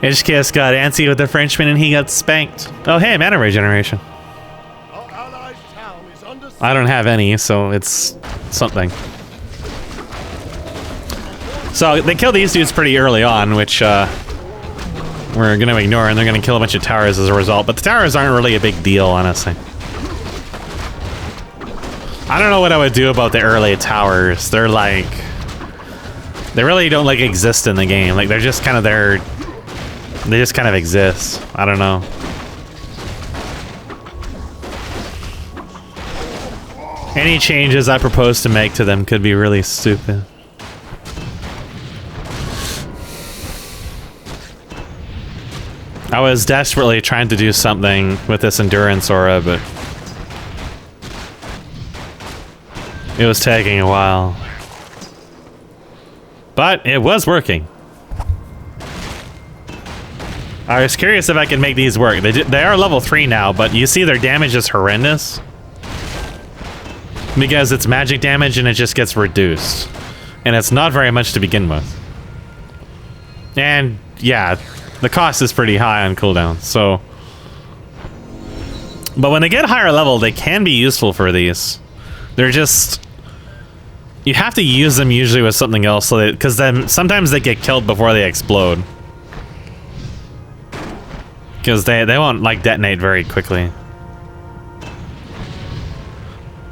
HKS got antsy with the Frenchman and he got spanked. Oh, hey, mana regeneration. I don't have any, so it's something. So they kill these dudes pretty early on, which we're going to ignore, and they're going to kill a bunch of towers as a result. But the towers aren't really a big deal, honestly. I don't know what I would do about the early towers. They're like... They really don't like exist in the game. Like they're just kind of there. They just kind of exist. I don't know. Any changes I propose to make to them could be really stupid. I was desperately trying to do something with this endurance aura, but it was taking a while. But it was working. I was curious if I could make these work. They are level 3 now, but you see their damage is horrendous. Because it's magic damage and it just gets reduced. And it's not very much to begin with. And yeah, the cost is pretty high on cooldown, so. But when they get higher level, they can be useful for these. They're just... You have to use them usually with something else, so because then sometimes they get killed before they explode. Because they won't like detonate very quickly.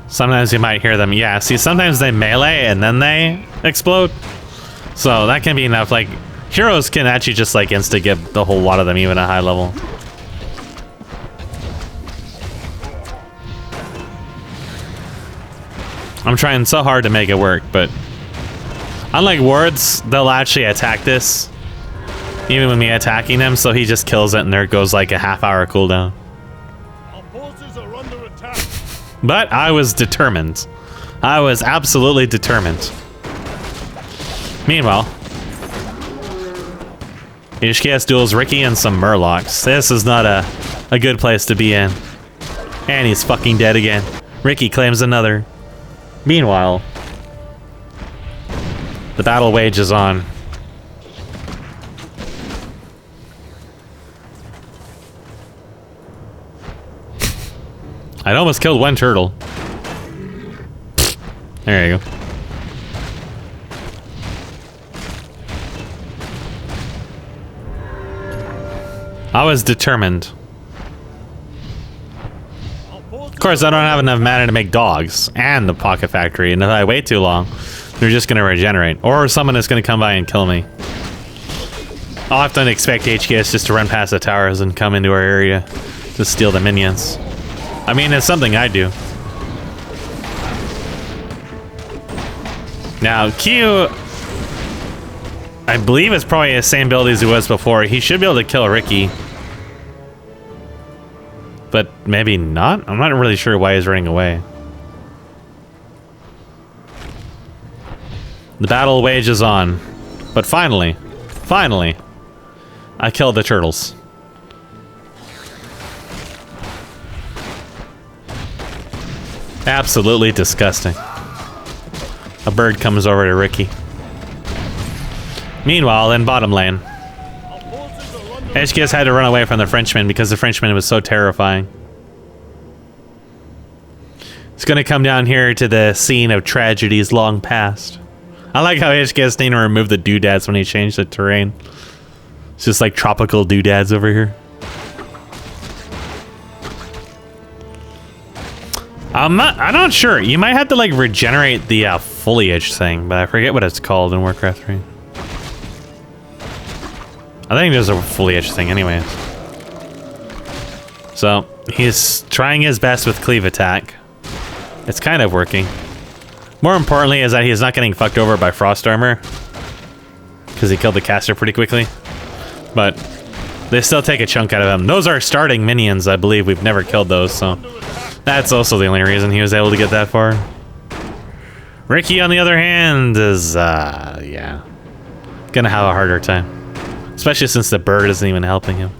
Sometimes you might hear them. Yeah, see, sometimes they melee and then they explode. So that can be enough. Like, heroes can actually just like insta-give the whole lot of them, even at high level. I'm trying so hard to make it work, but unlike wards, they'll actually attack this Even with me attacking him, so he just kills it and there goes like a half-hour cooldown. Our forces are under attack. But I was determined. I was absolutely determined. Meanwhile, HKS duels Ricky and some Murlocs. This is not a good place to be in. And he's fucking dead again. Ricky claims another. Meanwhile, the battle wages on. I'd almost killed one turtle. There you go. I was determined. Of course, I don't have enough mana to make dogs and the pocket factory, and if I wait too long, they're just going to regenerate. Or someone is going to come by and kill me. I'll have to expect HKS just to run past the towers and come into our area to steal the minions. I mean, it's something I do. Now, Q, I believe it's probably the same build as he was before. He should be able to kill Ricky. But maybe not? I'm not really sure why he's running away. The battle wages on. But finally, I killed the turtles. Absolutely disgusting. A bird comes over to Ricky. Meanwhile, in bottom lane, HKS had to run away from the Frenchman because the Frenchman was so terrifying. It's gonna come down here to the scene of tragedies long past. I like how HKS need to remove the doodads when he changed the terrain. It's just like tropical doodads over here. I'm not sure. You might have to like regenerate the foliage thing, but I forget what it's called in Warcraft 3. I think there's a foliage thing anyways. So he's trying his best with cleave attack. It's kind of working. More importantly is that he's not getting fucked over by frost armor, because he killed the caster pretty quickly. But they still take a chunk out of him. Those are starting minions, I believe. We've never killed those, so that's also the only reason he was able to get that far. Ricky, on the other hand, is, yeah, gonna have a harder time. Especially since the bird isn't even helping him.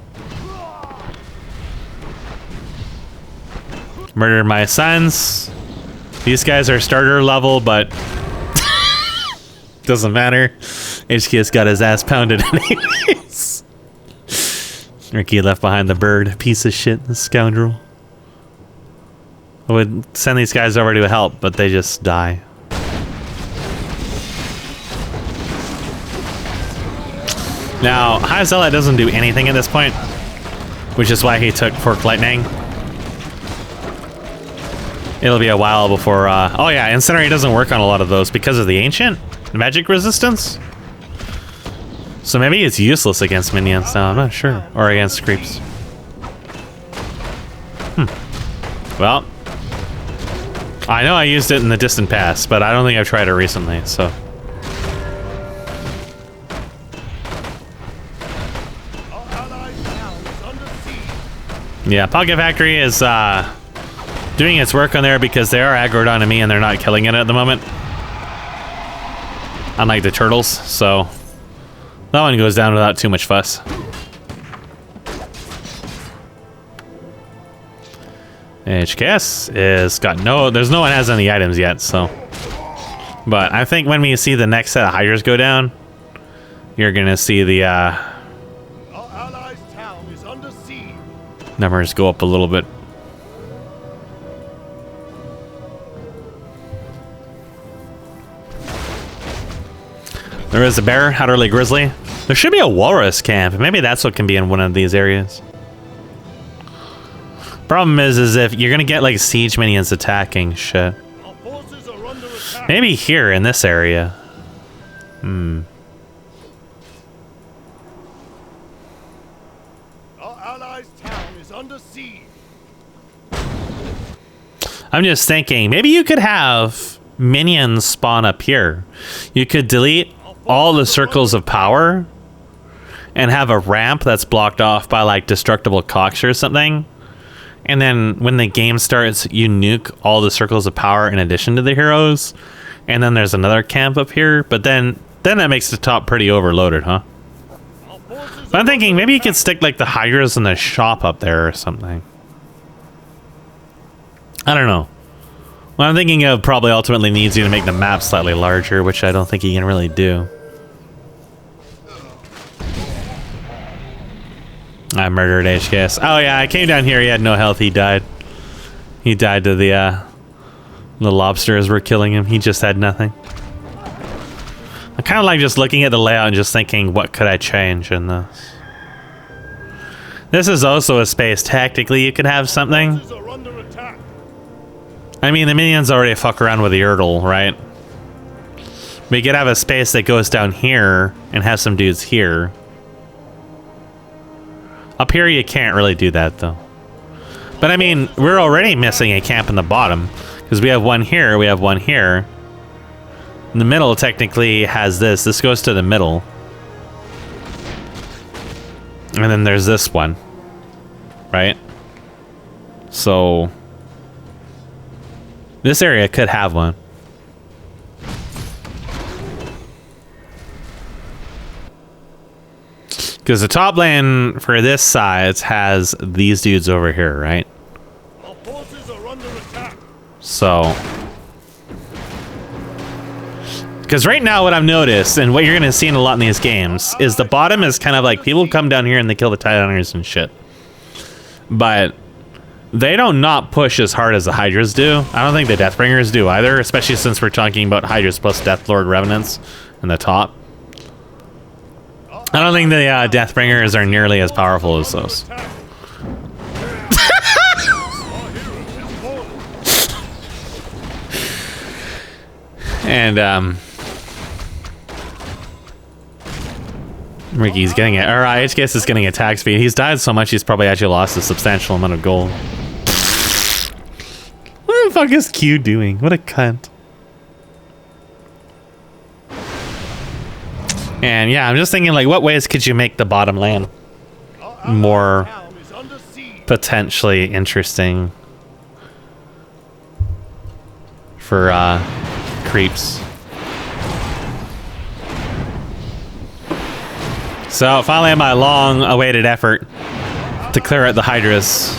Murdered my sons. These guys are starter level, but doesn't matter. HKS got his ass pounded anyways. Ricky left behind the bird. Piece of shit, the scoundrel. I would send these guys over to help, but they just die. Now, High Zealot doesn't do anything at this point, which is why he took Forked Lightning. It'll be a while before, oh yeah, Incinerate doesn't work on a lot of those because of the Ancient magic resistance. So maybe it's useless against minions now, I'm not sure. Or against creeps. Well, I know I used it in the distant past, but I don't think I've tried it recently, so. Yeah, Pocket Factory is doing its work on there because they are aggroed onto me and they're not killing it at the moment. Unlike the turtles, so that one goes down without too much fuss. HKS is got there's no one has any items yet, so. But I think when we see the next set of Hydras go down, you're gonna see the numbers go up a little bit. There is a bear, Hatterley Grizzly. There should be a walrus camp. Maybe that's what can be in one of these areas. Problem is if you're gonna get like siege minions attacking shit. Maybe here in this area. I'm just thinking, maybe you could have minions spawn up here. You could delete all the circles of power and have a ramp that's blocked off by like destructible cocks or something. And then when the game starts, you nuke all the circles of power in addition to the heroes. And then there's another camp up here, but then that makes the top pretty overloaded, huh? But I'm thinking maybe you could stick like the Hydras in the shop up there or something. I don't know. What I'm thinking of probably ultimately needs you to make the map slightly larger, which I don't think you can really do. I murdered HKS. Oh yeah, I came down here, he had no health, he died. He died to the lobsters were killing him, he just had nothing. I kind of like just looking at the layout and just thinking, what could I change in this? This is also a space, tactically you could have something. I mean, the minions already fuck around with the Erdl, right? We could have a space that goes down here and have some dudes here. Up here you can't really do that though. But I mean, we're already missing a camp in the bottom. Because we have one here, we have one here. In the middle technically has this. This goes to the middle. And then there's this one. Right? So this area could have one. Because the top lane for this side has these dudes over here, right? Our forces are under attack. So, because right now what I've noticed, and what you're going to see in a lot in these games, is the bottom is kind of like, people come down here and they kill the Titaners and shit. But they don't not push as hard as the Hydras do. I don't think the Deathbringers do either, especially since we're talking about Hydras plus Deathlord Revenants in the top. I don't think the Deathbringers are nearly as powerful as those. And, Ricky's getting it. Or HKS is getting attack speed. He's died so much he's probably actually lost a substantial amount of gold. What the fuck is Q doing? What a cunt. And yeah, I'm just thinking like, what ways could you make the bottom lane more potentially interesting for creeps? So finally my long awaited effort to clear out the Hydras.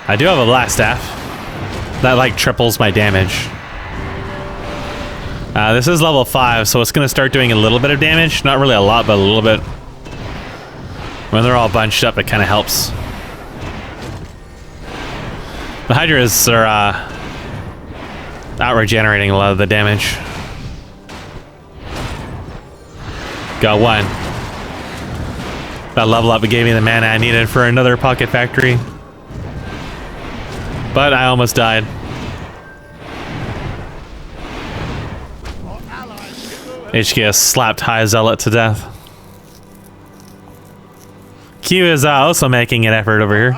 I do have a blast staff that like triples my damage. This is level 5, so it's going to start doing a little bit of damage. Not really a lot, but a little bit. When they're all bunched up, it kind of helps. The Hydras are out regenerating a lot of the damage. Got one. That level up gave me the mana I needed for another Pocket Factory. But I almost died. HKS slapped High Zealot to death. Q is also making an effort over here.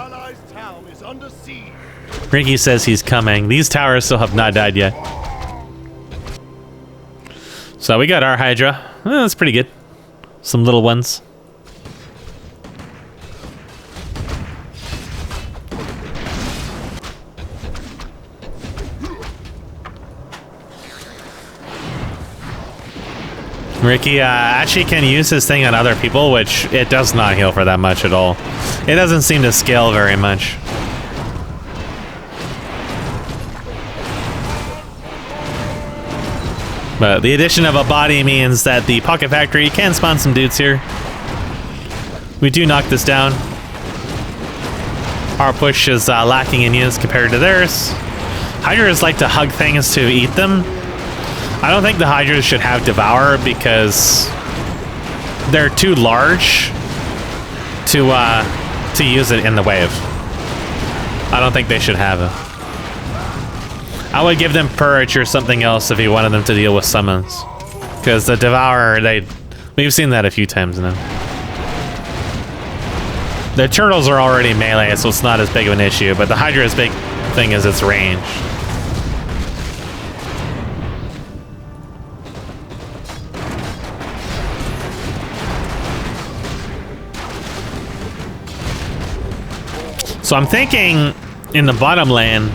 Rinky says he's coming. These towers still have not died yet. So we got our Hydra. That's pretty good. Some little ones. Ricky actually can use his thing on other people, which it does not heal for that much at all. It doesn't seem to scale very much. But the addition of a body means that the Pocket Factory can spawn some dudes here. We do knock this down. Our push is lacking in units compared to theirs. Hydras like to hug things to eat them. I don't think the Hydras should have Devour because they're too large to use it in the wave. I don't think they should have it. I would give them Purge or something else if you wanted them to deal with summons. Because the Devourer, we've seen that a few times now. The turtles are already melee, so it's not as big of an issue, but the Hydra's big thing is its range. So I'm thinking in the bottom lane,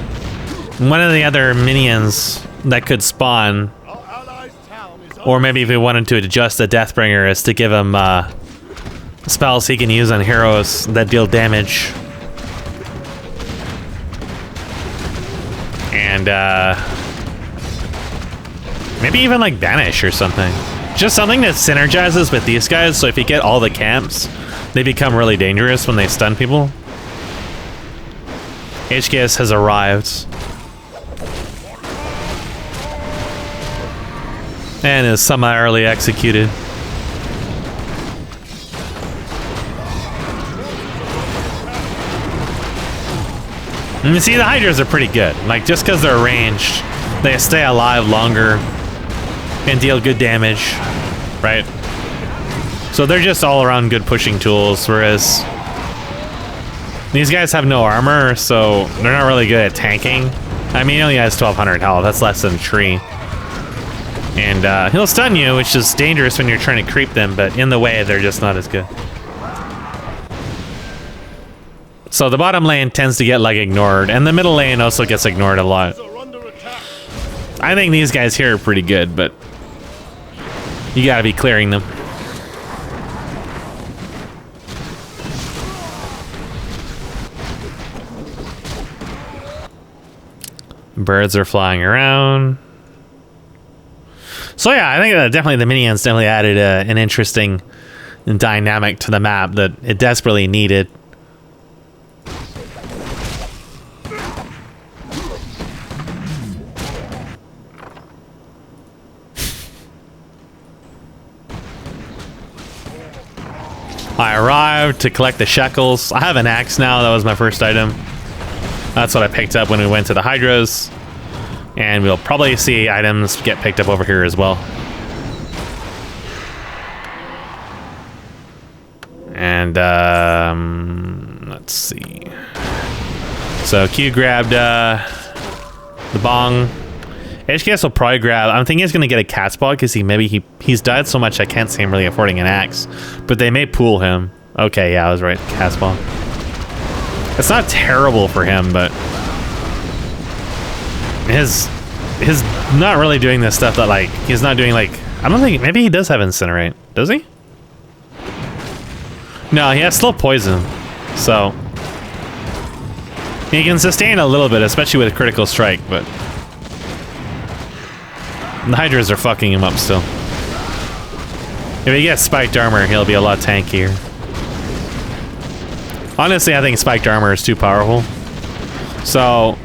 one of the other minions that could spawn, Our allies' town is or maybe if we wanted to adjust the Deathbringer, is to give him spells he can use on heroes that deal damage. And maybe even like Banish or something. Just something that synergizes with these guys, so if you get all the camps, they become really dangerous when they stun people. HKS has arrived. And is summarily executed. And you see, the Hydras are pretty good. Like, just because they're ranged, they stay alive longer and deal good damage, right? So they're just all around good pushing tools, whereas these guys have no armor, so they're not really good at tanking. I mean, he only has 1200 health, that's less than a tree. And he'll stun you, which is dangerous when you're trying to creep them, but in the way, they're just not as good. So the bottom lane tends to get like ignored, and the middle lane also gets ignored a lot. are under attack. I think these guys here are pretty good, but you gotta be clearing them. Birds are flying around. So yeah, I think that definitely the minions definitely added an interesting dynamic to the map that it desperately needed. I arrived to collect the shekels. I have an axe now. That was my first item. That's what I picked up when we went to the Hydras. And we'll probably see items get picked up over here as well. And let's see. So Q grabbed the bong. HKS will probably grab. I'm thinking he's gonna get a cat's paw because he's died so much I can't see him really affording an axe. But they may pool him. Okay, yeah, I was right. Cat's paw. It's not terrible for him, but his not really doing this stuff that like he's not doing like I don't think maybe he does have incinerate. Does he? No, he has slow poison. So he can sustain a little bit, especially with a critical strike, but the Hydras are fucking him up still. If he gets spiked armor, he'll be a lot tankier. Honestly, I think spiked armor is too powerful. So,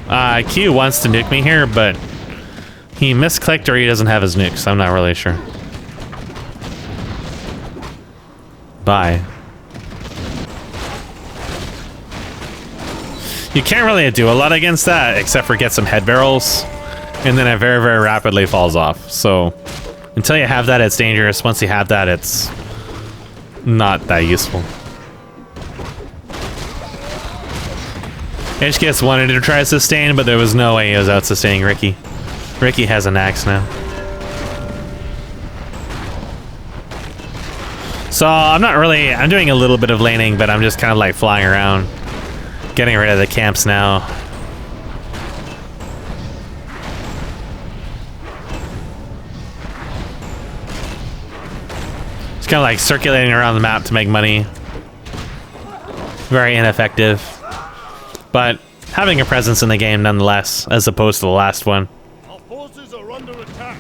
Q wants to nuke me here, but he misclicked or he doesn't have his nukes. I'm not really sure. Bye. You can't really do a lot against that, except for get some head barrels. And then it very, very rapidly falls off. So until you have that, it's dangerous. Once you have that, it's not that useful. HKS wanted to try to sustain, but there was no way he was out sustaining Ricky. Ricky has an axe now. So I'm doing a little bit of laning, but I'm just kind of like flying around, getting rid of the camps now. Kind of like circulating around the map to make money. Very ineffective. But having a presence in the game nonetheless, as opposed to the last one. Our forces are under attack.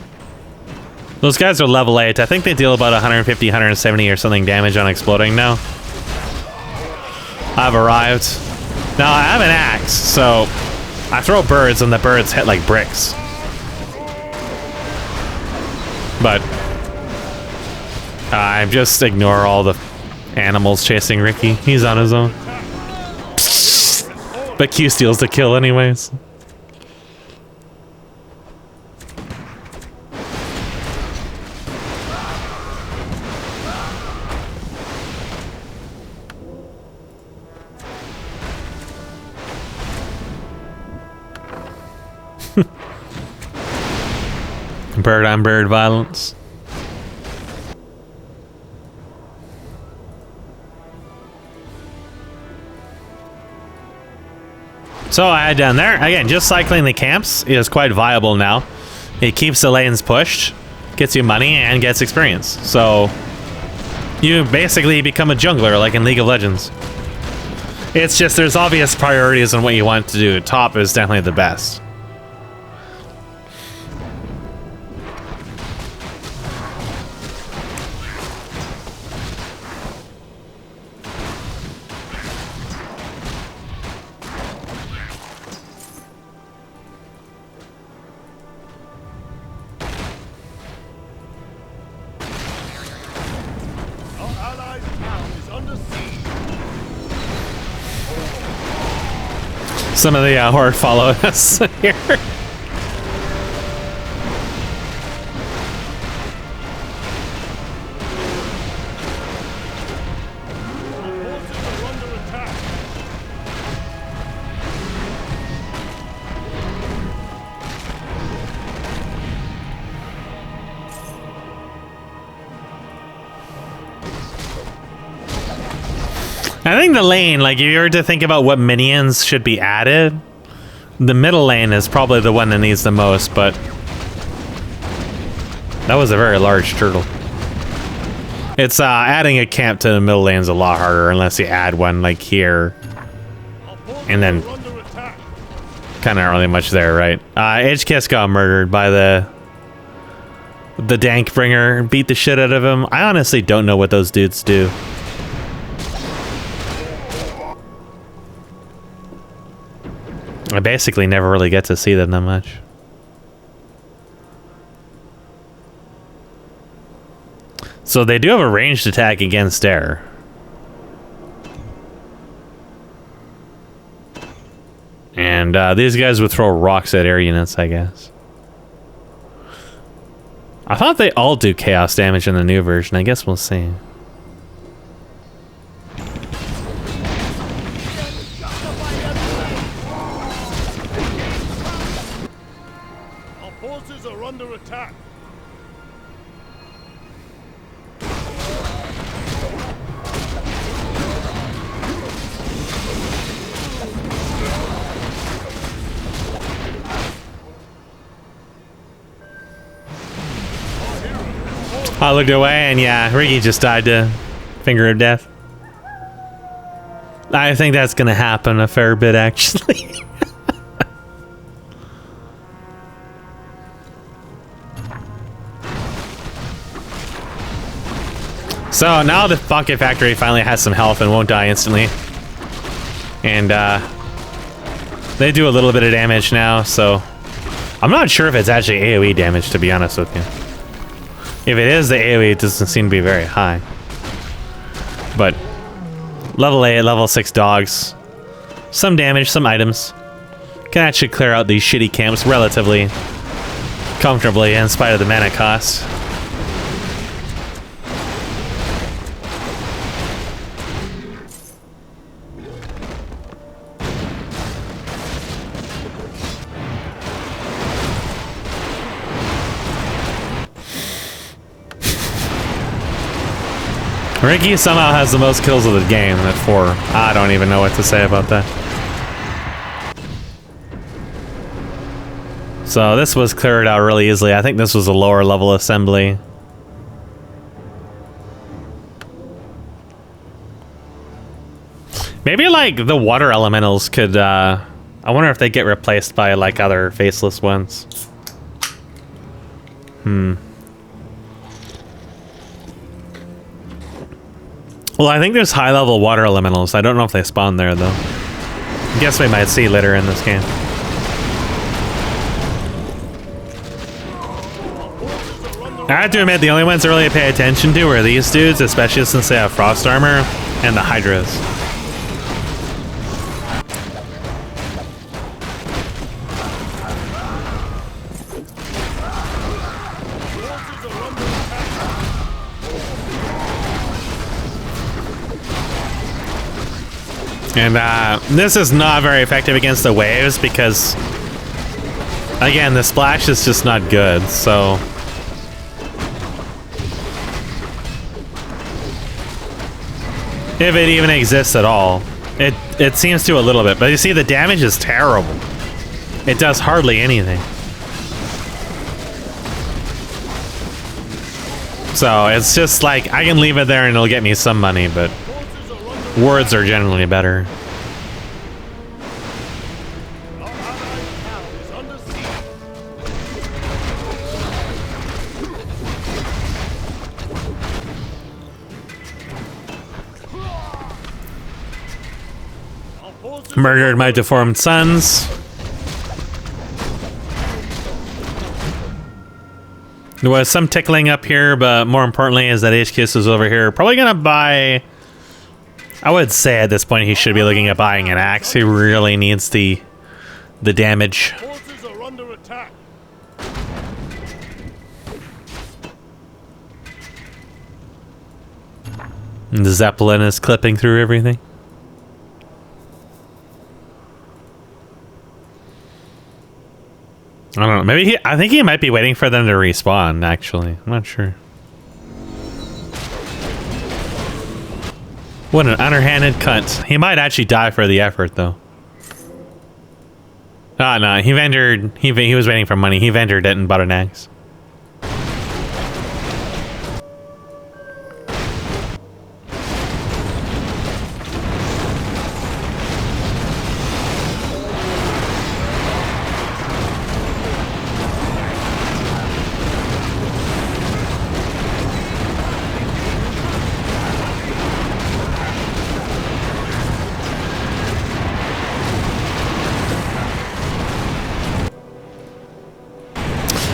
Those guys are level 8. I think they deal about 150, 170 or something damage on exploding now. I've arrived. Now I have an axe, so I throw birds and the birds hit like bricks. But I just ignore all the animals chasing Ricky. He's on his own. But Q steals the kill anyways. Bird on bird violence. So I head down there. Again, just cycling the camps is quite viable now. It keeps the lanes pushed, gets you money, and gets experience. So you basically become a jungler like in League of Legends. It's just there's obvious priorities on what you want to do. Top is definitely the best. Some of the horde follow us here. I think the lane, like if you were to think about what minions should be added, the middle lane is probably the one that needs the most, but that was a very large turtle. It's adding a camp to the middle lane is a lot harder unless you add one like here, and then kind of not really much there, right? HKS got murdered by the Dank Bringer, beat the shit out of him. I honestly don't know what those dudes do. I basically never really get to see them that much. So they do have a ranged attack against air. And these guys would throw rocks at air units, I guess. I thought they all do chaos damage in the new version. I guess we'll see. Under attack. I looked away and yeah, Ricky just died to Finger of Death. I think that's gonna happen a fair bit actually. So now the Bucket Factory finally has some health and won't die instantly. And they do a little bit of damage now, so I'm not sure if it's actually AoE damage, to be honest with you. If it is the AoE, it doesn't seem to be very high. But level 8, level 6 dogs. Some damage, some items. Can actually clear out these shitty camps relatively comfortably in spite of the mana cost. Ricky somehow has the most kills of the game at 4. I don't even know what to say about that. So this was cleared out really easily. I think this was a lower level assembly. Maybe like the water elementals could, I wonder if they get replaced by like other faceless ones. Well, I think there's high-level water elementals. I don't know if they spawn there, though. I guess we might see later in this game. I have to admit, the only ones I really pay attention to are these dudes, especially since they have frost armor, and the Hydras. And this is not very effective against the waves because, again, the splash is just not good, so... if it even exists at all. It seems to a little bit, but you see the damage is terrible. It does hardly anything. So it's just like, I can leave it there and it'll get me some money, but words are generally better. Murdered my deformed sons. There was some tickling up here, but more importantly is that HKS is over here. Probably gonna buy... I would say at this point he should be looking at buying an axe. He really needs the damage. Forces are under attack. And the Zeppelin is clipping through everything. I don't know. Maybe I think he might be waiting for them to respawn, actually. I'm not sure. What an underhanded cunt. He might actually die for the effort, though. Ah, no. He vendored... He was waiting for money. He vendored it and bought an axe.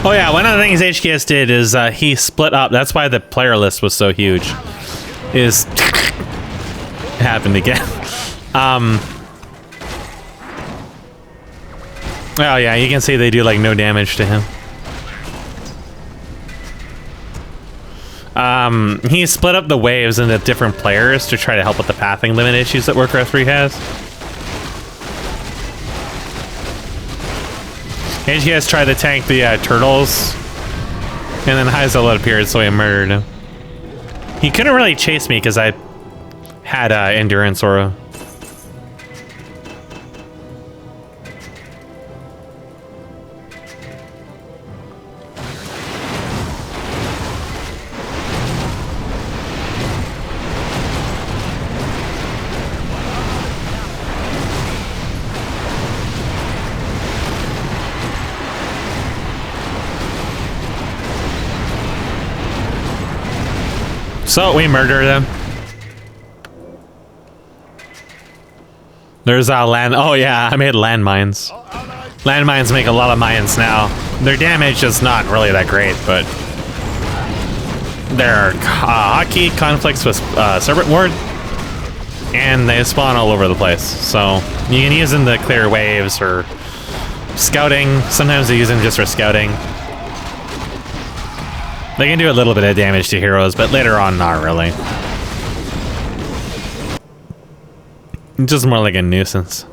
Oh yeah, one of the things HKS did is he split up. That's why the player list was so huge. Is happened again. Oh yeah, you can see they do like no damage to him. He split up the waves into different players to try to help with the pathing limit issues that Warcraft 3 has. HKS tried to tank the turtles, and then Hyzolot appeared, so he murdered him. He couldn't really chase me because I had endurance aura. So we murder them. There's land. Oh yeah, I made landmines. Landmines make a lot of mines now. Their damage is not really that great, but they're hotkey conflicts with Serpent Ward, and they spawn all over the place. So you can use them to clear waves or scouting. Sometimes they use them just for scouting. They can do a little bit of damage to heroes, but later on, not really. It's just more like a nuisance.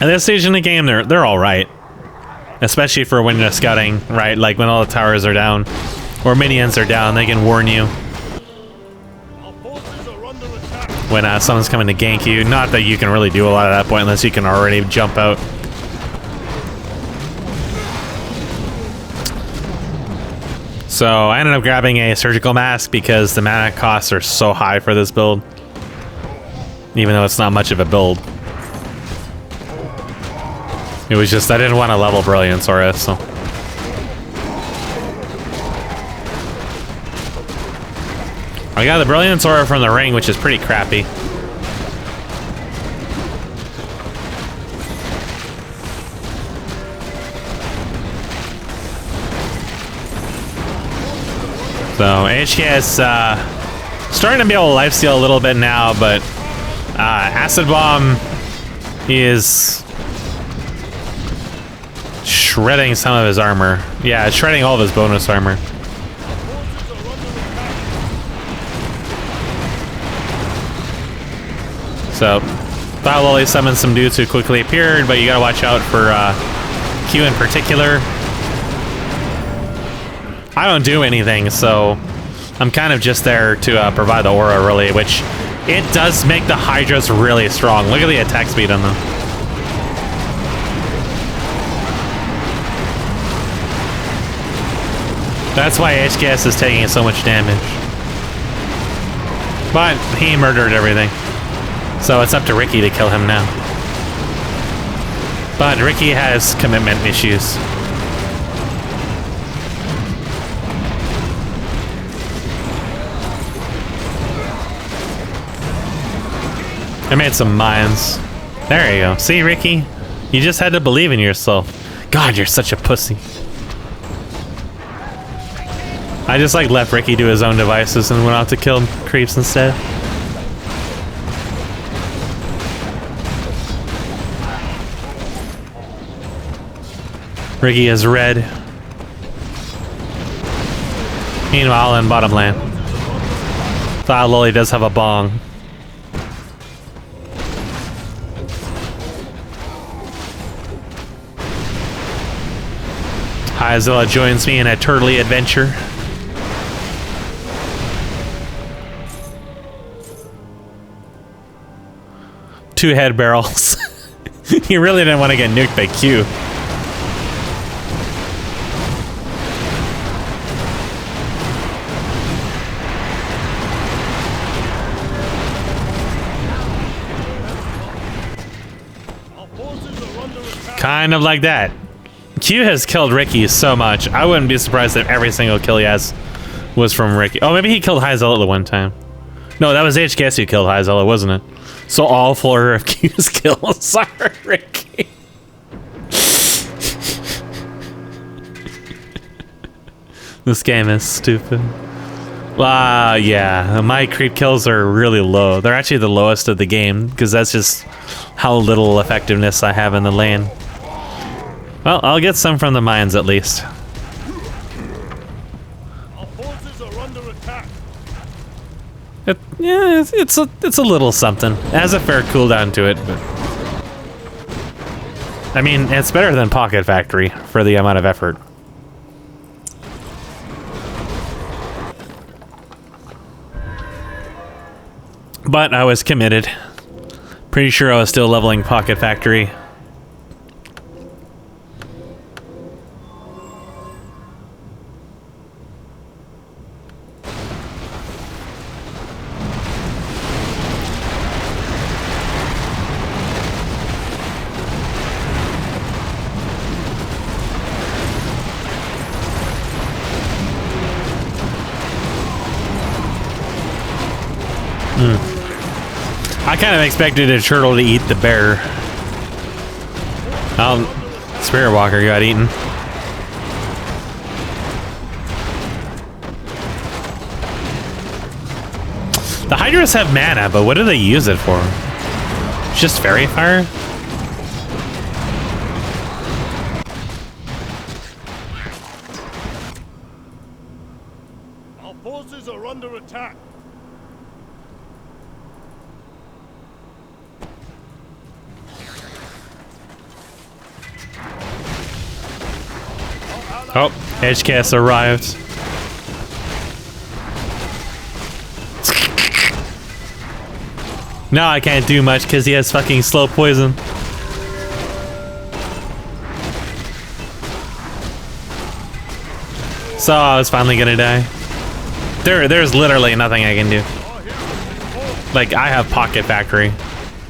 At this stage in the game, they're all right, especially for when you're scouting, right? Like when all the towers are down or minions are down, they can warn you when someone's coming to gank you. Not that you can really do a lot at that point unless you can already jump out. So I ended up grabbing a surgical mask because the mana costs are so high for this build, even though it's not much of a build. It was just I didn't want to level Brilliance Aura, so. I got the Brilliance Aura from the ring, which is pretty crappy. So HKS starting to be able to lifesteal a little bit now, but Acid Bomb is shredding some of his armor. Yeah, it's shredding all of his bonus armor. So, thought Lily summoned some dudes who quickly appeared, but you gotta watch out for Q in particular. I don't do anything, so I'm kind of just there to provide the aura, really, which it does make the Hydras really strong. Look at the attack speed on them. That's why HKS is taking so much damage. But he murdered everything. So it's up to Ricky to kill him now. But Ricky has commitment issues. I made some mines. There you go. See, Ricky? You just had to believe in yourself. God, you're such a pussy. I just like left Ricky do his own devices and went out to kill creeps instead. Ricky is red. Meanwhile, in bottom lane, Thought Lily does have a bong. Hyzilla joins me in a turtly adventure. Two head barrels. You really didn't want to get nuked by Q. Kind of like that. Q has killed Ricky so much. I wouldn't be surprised if every single kill he has was from Ricky. Oh, maybe he killed Hyzilla the one time. No, that was HKS who killed Hyzilla, wasn't it? So all 4 of Q's kills are Ricky. This game is stupid. Yeah, my creep kills are really low. They're actually the lowest of the game, because that's just how little effectiveness I have in the lane. Well, I'll get some from the mines at least. Our forces are under attack. Yeah, it's a little something. It has a fair cooldown to it, but I mean, it's better than Pocket Factory for the amount of effort. But I was committed. Pretty sure I was still leveling Pocket Factory. I kind of expected a turtle to eat the bear. Oh, Spirit Walker got eaten. The Hydras have mana, but what do they use it for? Just Fairy Fire? Our forces are under attack. Oh, HKS arrived. Now I can't do much because he has fucking slow poison. So I was finally gonna die. There's literally nothing I can do. Like, I have Pocket Factory.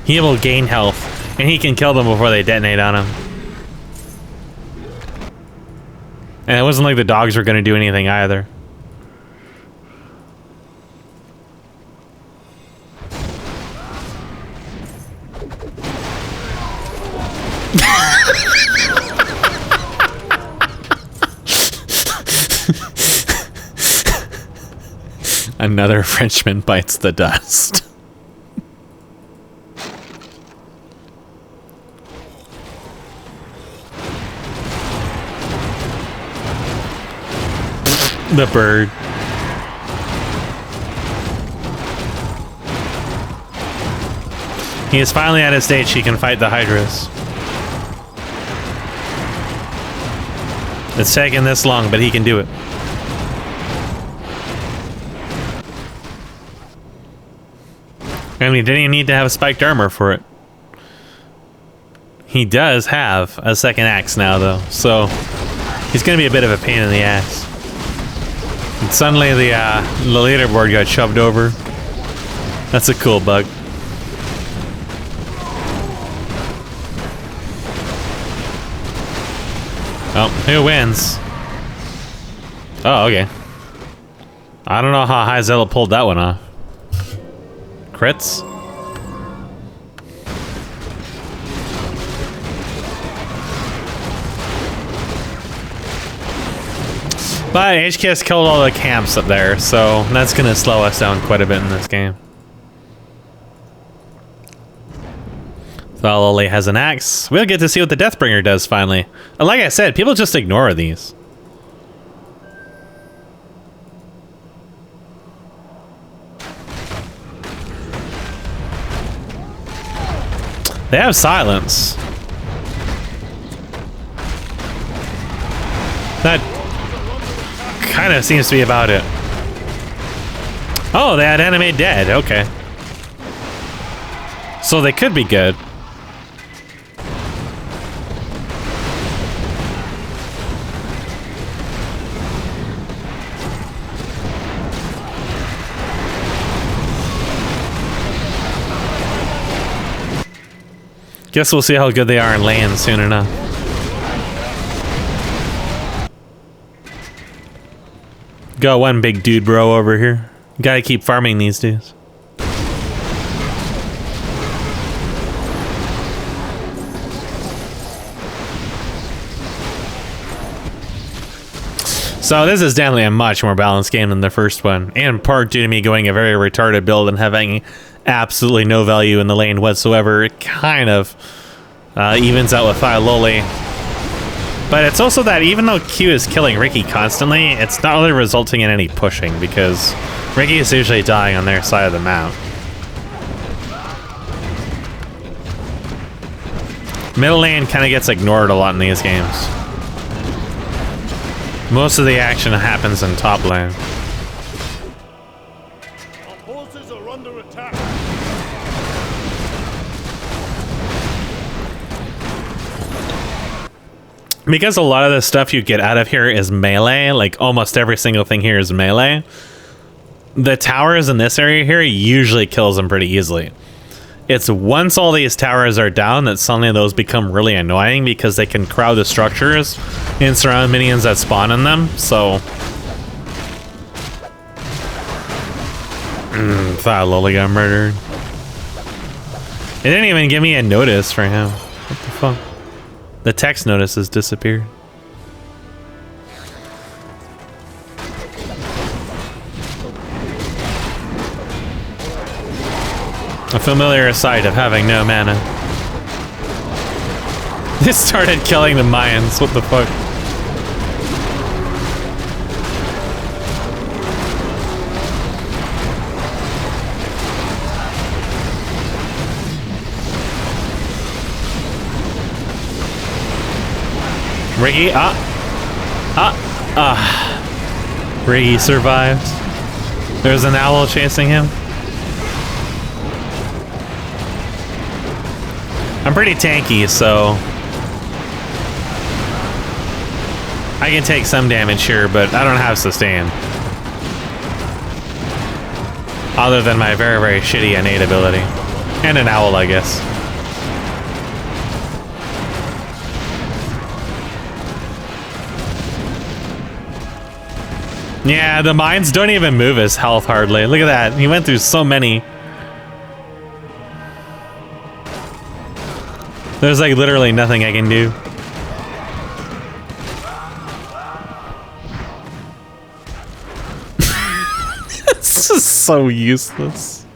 He will gain health, and he can kill them before they detonate on him. And it wasn't like the dogs were gonna do anything either. Another Frenchman bites the dust. The bird. He is finally at a stage he can fight the Hydras. It's taken this long, but he can do it. And he didn't even need to have spiked armor for it. He does have a second axe now, though, so he's going to be a bit of a pain in the ass. And suddenly the leaderboard got shoved over. That's a cool bug. Oh, who wins? Oh, okay. I don't know how High Zella pulled that one off. Crits? But HKS killed all the camps up there, so that's gonna slow us down quite a bit in this game. Thaloli has an axe. We'll get to see what the Deathbringer does finally. And like I said, people just ignore these. They have silence. That kind of seems to be about it. Oh, they had enemy dead. Okay. So they could be good. Guess we'll see how good they are in land soon enough. Got one big dude bro over here. Gotta keep farming these dudes. So this is definitely a much more balanced game than the first one, and part due to me going a very retarded build and having absolutely no value in the lane whatsoever. It kind of evens out with Thaloli. But it's also that even though Q is killing Ricky constantly, it's not really resulting in any pushing because Ricky is usually dying on their side of the map. Middle lane kind of gets ignored a lot in these games. Most of the action happens in top lane. Our forces are under attack. Because a lot of the stuff you get out of here is melee, like almost every single thing here is melee, the towers in this area here usually kills them pretty easily. It's once all these towers are down that suddenly those become really annoying because they can crowd the structures and surround minions that spawn in them, so... Thaloli got murdered. It didn't even give me a notice for him. What the fuck? The text notice has disappeared. A familiar sight of having no mana. This started killing the Mayans. What the fuck? Riggy, Riggy survived. There's an owl chasing him. I'm pretty tanky, so I can take some damage here, but I don't have sustain. Other than my very, very shitty innate ability. And an owl, I guess. Yeah, the mines don't even move his health hardly. Look at that. He went through so many. There's like literally nothing I can do. This is so useless.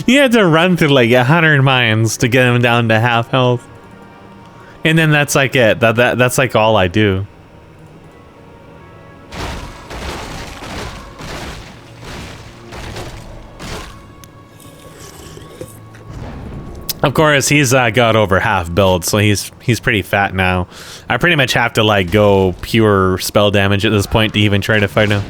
You had to run through like 100 mines to get him down to half health. And then that's like it. That's like all I do. Of course, he's got over half build, so he's pretty fat now. I pretty much have to like go pure spell damage at this point to even try to fight him.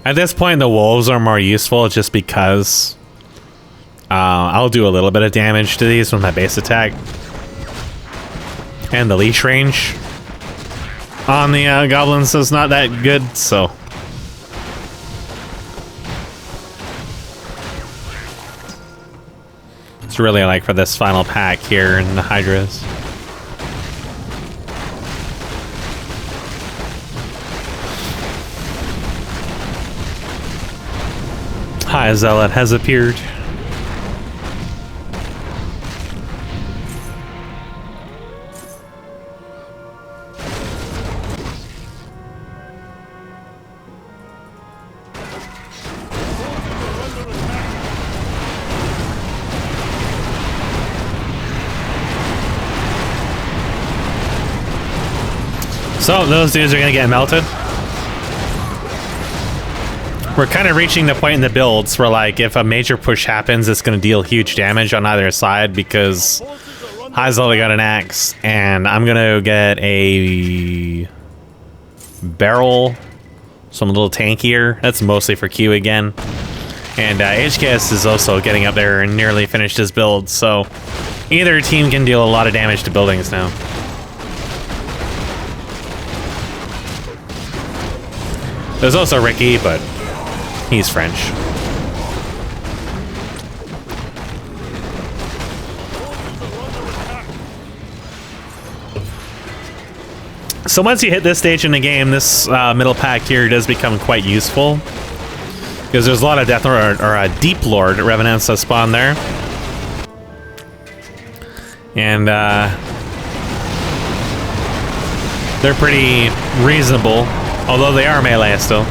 At this point, the wolves are more useful just because I'll do a little bit of damage to these with my base attack. And the leash range on the goblins is not that good, so. It's really like for this final pack here in the Hydras. High Zealot has appeared. So those dudes are gonna get melted. We're kind of reaching the point in the builds where, like, if a major push happens, it's going to deal huge damage on either side because Hyzal got an axe, and I'm going to get a barrel, so I'm a little tankier. That's mostly for Q again. And HKS is also getting up there and nearly finished his build, so either team can deal a lot of damage to buildings now. There's also Ricky, but he's French. So once you hit this stage in the game, this middle pack here does become quite useful. Because there's a lot of Death Lord, or Deep Lord Revenants that spawn there. And they're pretty reasonable, although they are melee still.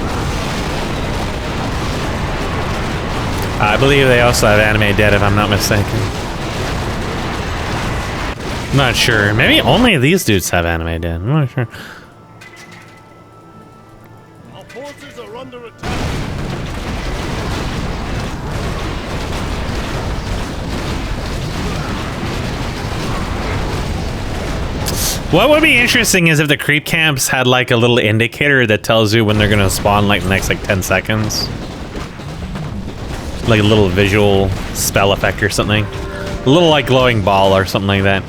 I believe they also have anime dead, if I'm not mistaken. I'm not sure. Maybe only these dudes have anime dead. I'm not sure. Our forces are under attack. What would be interesting is if the creep camps had like a little indicator that tells you when they're gonna spawn like the next like 10 seconds. Like a little visual spell effect or something. A little like glowing ball or something like that.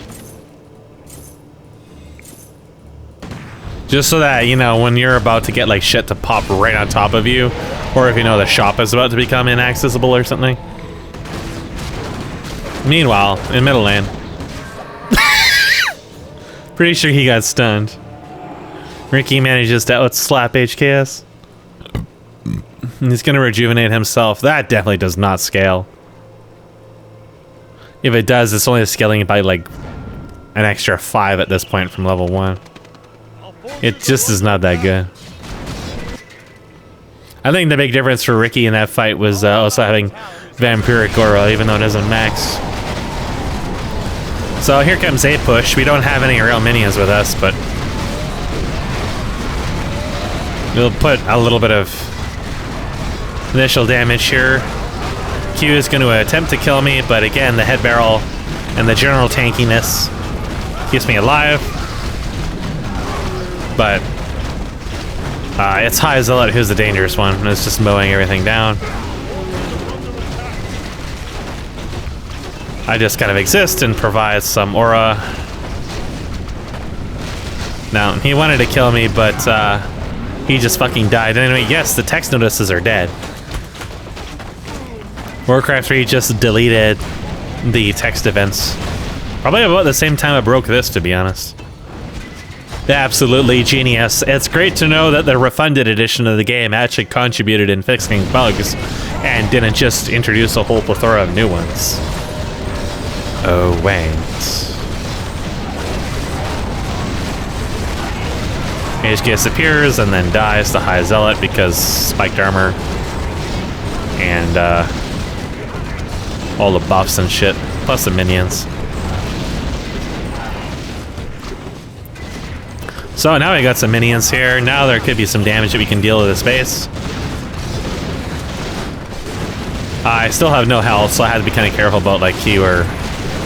Just so that, you know, when you're about to get like shit to pop right on top of you, or if you know the shop is about to become inaccessible or something. Meanwhile, in Middle Lane. Pretty sure he got stunned. Ricky manages to outslap HKS. He's gonna rejuvenate himself. That definitely does not scale. If it does, it's only scaling by like an extra 5 at this point from level 1. It just is not that good. I think the big difference for Ricky in that fight was also having Vampiric Aura, even though it doesn't max. So here comes a push. We don't have any real minions with us, but we'll put a little bit of initial damage here. Q is going to attempt to kill me, but again, the head barrel and the general tankiness keeps me alive. But it's High Zealot who's the dangerous one, and it's just mowing everything down. I just kind of exist and provide some aura. Now, he wanted to kill me, but he just fucking died. Anyway, yes, the text notices are dead. Warcraft 3 just deleted the text events. Probably about the same time I broke this, to be honest. Absolutely genius. It's great to know that the refunded edition of the game actually contributed in fixing bugs and didn't just introduce a whole plethora of new ones. Oh, wait. HGS appears and then dies to High Zealot because spiked armor and all the buffs and shit, plus the minions. So now we got some minions here. Now there could be some damage that we can deal with this base. I still have no health, so I had to be kind of careful about like Q or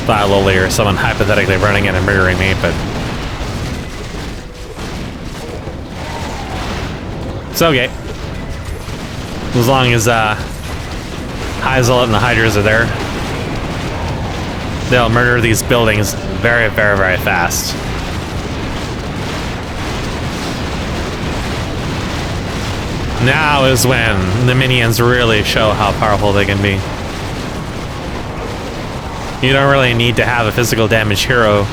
Loli or someone hypothetically running in and murdering me, but it's okay. As long as High Zealot and the Hydras are there, they'll murder these buildings very, very, very fast. Now is when the minions really show how powerful they can be. You don't really need to have a physical damage hero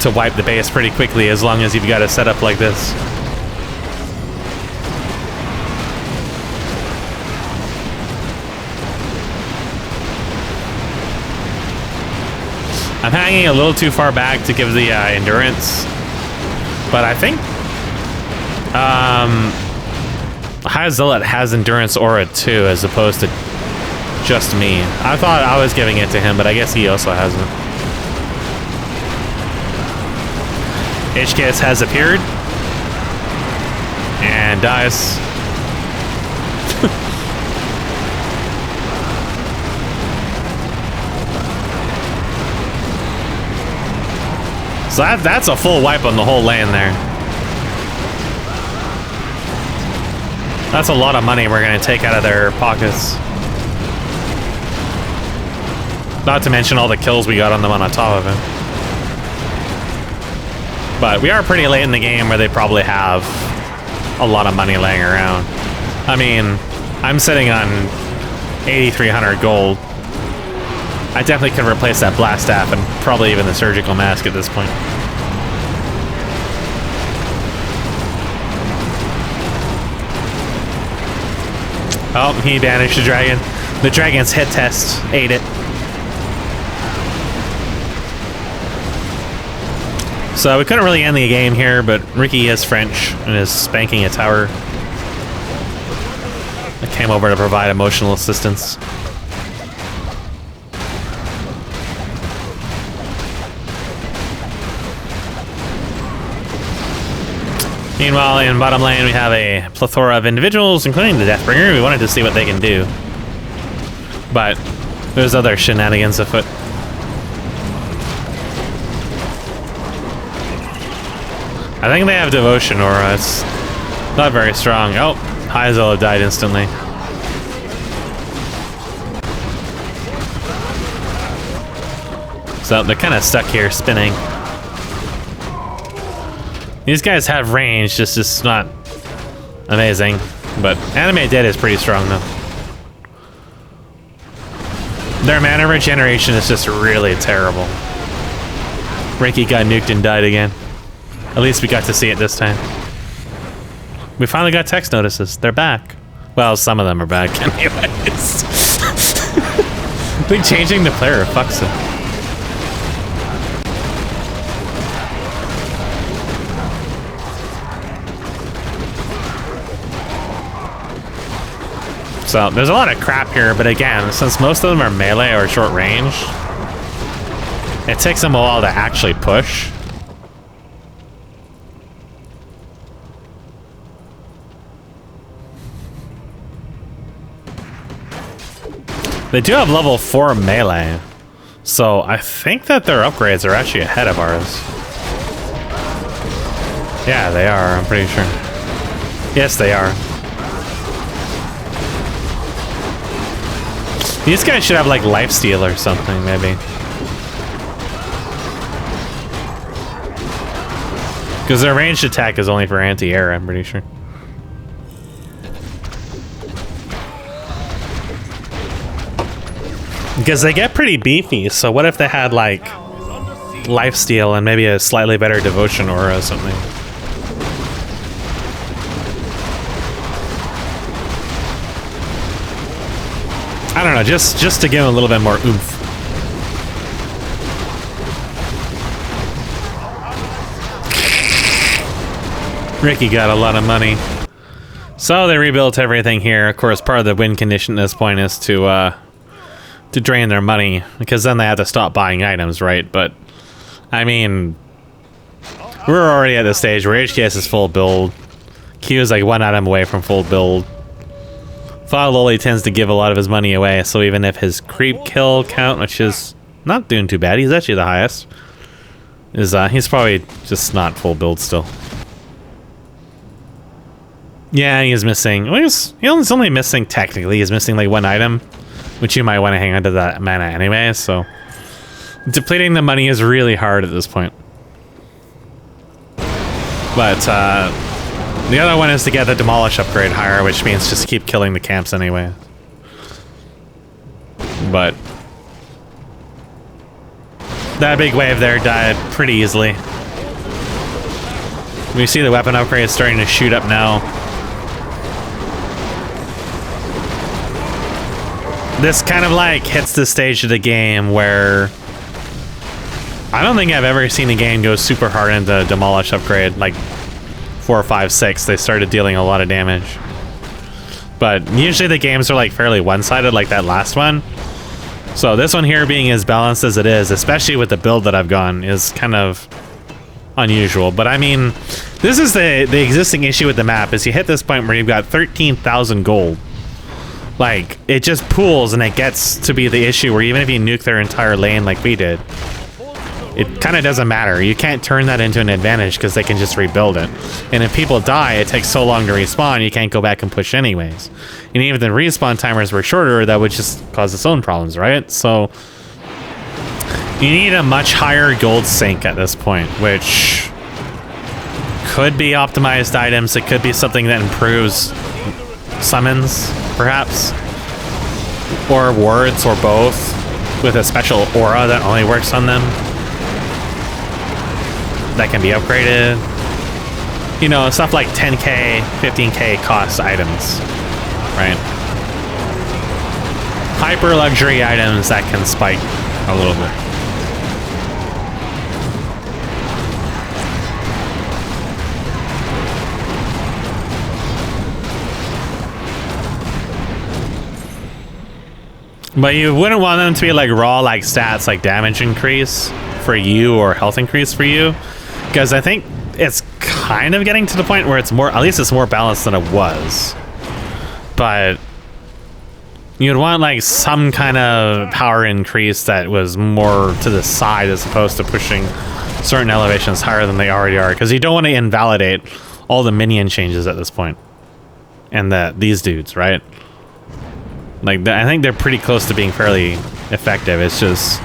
to wipe the base pretty quickly as long as you've got a setup like this. I'm hanging a little too far back to give the endurance, but I think High Zealot has endurance aura too, as opposed to just me. I thought I was giving it to him, but I guess he also hasn't. HKS has appeared and dies. So that's a full wipe on the whole lane there. That's a lot of money we're going to take out of their pockets. Not to mention all the kills we got on them on top of it. But we are pretty late in the game where they probably have a lot of money laying around. I mean, I'm sitting on 8,300 gold. I definitely could replace that blast staff and probably even the surgical mask at this point. Oh, he banished the dragon. The dragon's hit test ate it. So we couldn't really end the game here, but Ricky is French and is spanking a tower. I came over to provide emotional assistance. Meanwhile, in bottom lane, we have a plethora of individuals, including the Deathbringer. We wanted to see what they can do. But there's other shenanigans afoot. I think they have Devotion Aura. It's not very strong. Oh, High Zealot died instantly. So they're kind of stuck here, spinning. These guys have range, just not amazing. But Anime Dead is pretty strong, though. Their mana regeneration is just really terrible. Ricky got nuked and died again. At least we got to see it this time. We finally got text notices. They're back. Well, some of them are back anyways. I think changing the player fucks it. So there's a lot of crap here, but again, since most of them are melee or short range, it takes them a while to actually push. They do have level 4 melee, so I think that their upgrades are actually ahead of ours. Yeah, they are, I'm pretty sure. Yes, they are. These guys should have like lifesteal or something, maybe. Because their ranged attack is only for anti-air, I'm pretty sure. Because they get pretty beefy, so what if they had like lifesteal and maybe a slightly better devotion aura or something? I don't know, just to give him a little bit more oomph. Ricky got a lot of money. So they rebuilt everything here. Of course, part of the win condition at this point is to drain their money, because then they have to stop buying items, right? But, I mean, we're already at the stage where HTS is full build. Q is like 1 item away from full build. Loli tends to give a lot of his money away, so even if his creep kill count, which is not doing too bad, he's actually the highest, is he's probably just not full build still. Yeah, he's missing. Well, he's only missing technically. He's missing like 1 item, which you might want to hang on to that mana anyway. So depleting the money is really hard at this point. But the other one is to get the demolish upgrade higher, which means just keep killing the camps anyway. But that big wave there died pretty easily. We see the weapon upgrade starting to shoot up now. This kind of like hits the stage of the game where I don't think I've ever seen a game go super hard into demolish upgrade. Like 4, 5, 6, they started dealing a lot of damage. But usually the games are like fairly one-sided, like that last one. So this one here being as balanced as it is, especially with the build that I've gone, is kind of unusual. But I mean, this is the existing issue with the map, is you hit this point where you've got 13,000 gold. Like, it just pools, and it gets to be the issue where even if you nuke their entire lane like we did, it kind of doesn't matter. You can't turn that into an advantage because they can just rebuild it. And if people die, it takes so long to respawn, you can't go back and push anyways. And even if the respawn timers were shorter, that would just cause its own problems, right? So you need a much higher gold sink at this point, which could be optimized items. It could be something that improves summons, perhaps, or wards, or both, with a special aura that only works on them, that can be upgraded. You know, stuff like 10k, 15k cost items, right? Hyper luxury items that can spike a little bit. But you wouldn't want them to be like raw like stats, like damage increase for you or health increase for you, because I think it's kind of getting to the point where it's more, at least it's more balanced than it was. But you'd want like some kind of power increase that was more to the side as opposed to pushing certain elevations higher than they already are, because you don't want to invalidate all the minion changes at this point. And these dudes, right? Like, I think they're pretty close to being fairly effective. It's just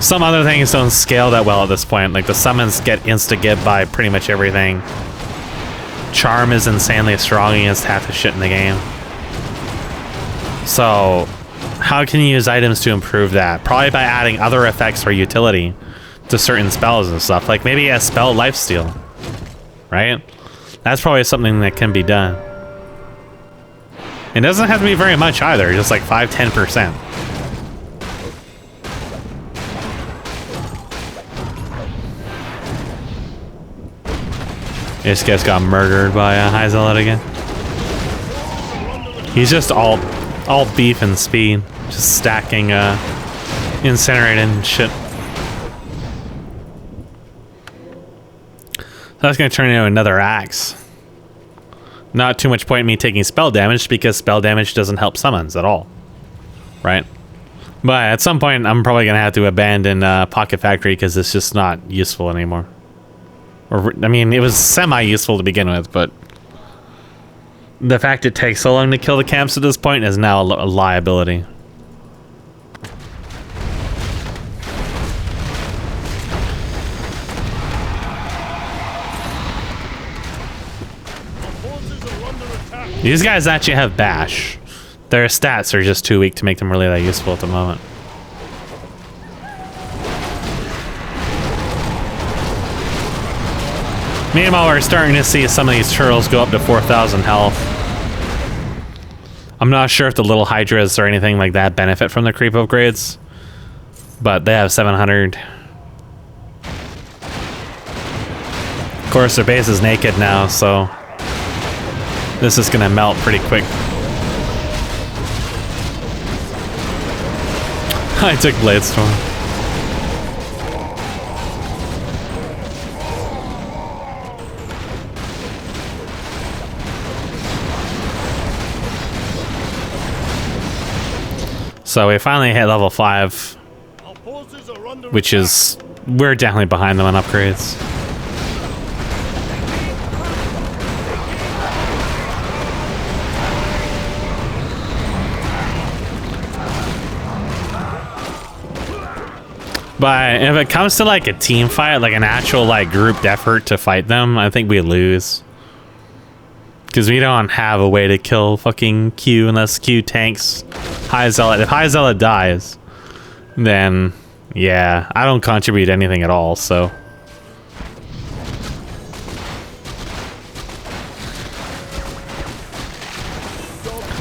some other things don't scale that well at this point. Like, the summons get insta-gib by pretty much everything. Charm is insanely strong against half the shit in the game. So, how can you use items to improve that? Probably by adding other effects or utility to certain spells and stuff. Like, maybe a spell lifesteal, right? That's probably something that can be done. It doesn't have to be very much either, just like 5-10%. This guy's got murdered by High Zealot again. He's just all beef and speed, just stacking incinerated and shit. So that's gonna turn into another axe. Not too much point in me taking spell damage, because spell damage doesn't help summons at all, right? But at some point, I'm probably gonna have to abandon Pocket Factory because it's just not useful anymore. Or, I mean, it was semi-useful to begin with, but the fact it takes so long to kill the camps at this point is now a liability. These guys actually have bash. Their stats are just too weak to make them really that useful at the moment. Meanwhile, we're starting to see some of these turtles go up to 4,000 health. I'm not sure if the little hydras or anything like that benefit from the creep upgrades, but they have 700. Of course, their base is naked now, so this is gonna melt pretty quick. I took Bladestorm. So we finally hit level 5, Our forces are under which is, we're definitely behind them on upgrades. But if it comes to like a team fight, like an actual like grouped effort to fight them, I think we lose. Because we don't have a way to kill fucking Q unless Q tanks High Zealot. If High Zealot dies, then yeah, I don't contribute anything at all, so.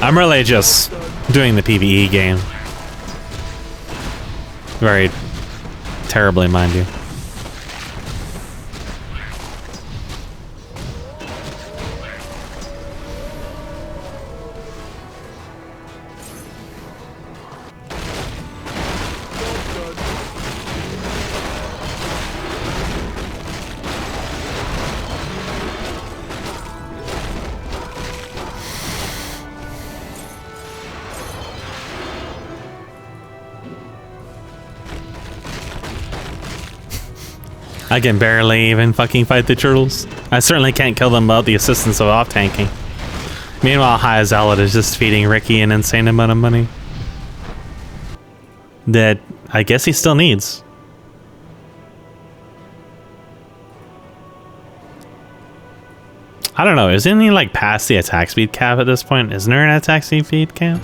I'm really just doing the PvE game. Very terribly, mind you. I can barely even fucking fight the turtles. I certainly can't kill them without the assistance of off-tanking. Meanwhile, High Zealot is just feeding Ricky an insane amount of money that I guess he still needs. I don't know, isn't he like past the attack speed cap at this point? Isn't there an attack speed cap?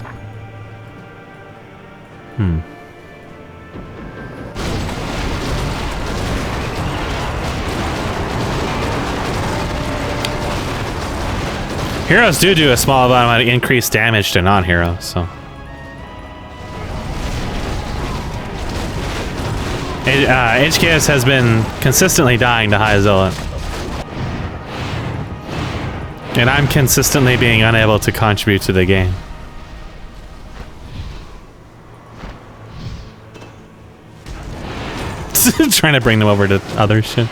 Heroes do a small amount of increased damage to non-heroes, so. HKS has been consistently dying to High Zealot. And I'm consistently being unable to contribute to the game. Trying to bring them over to other shit.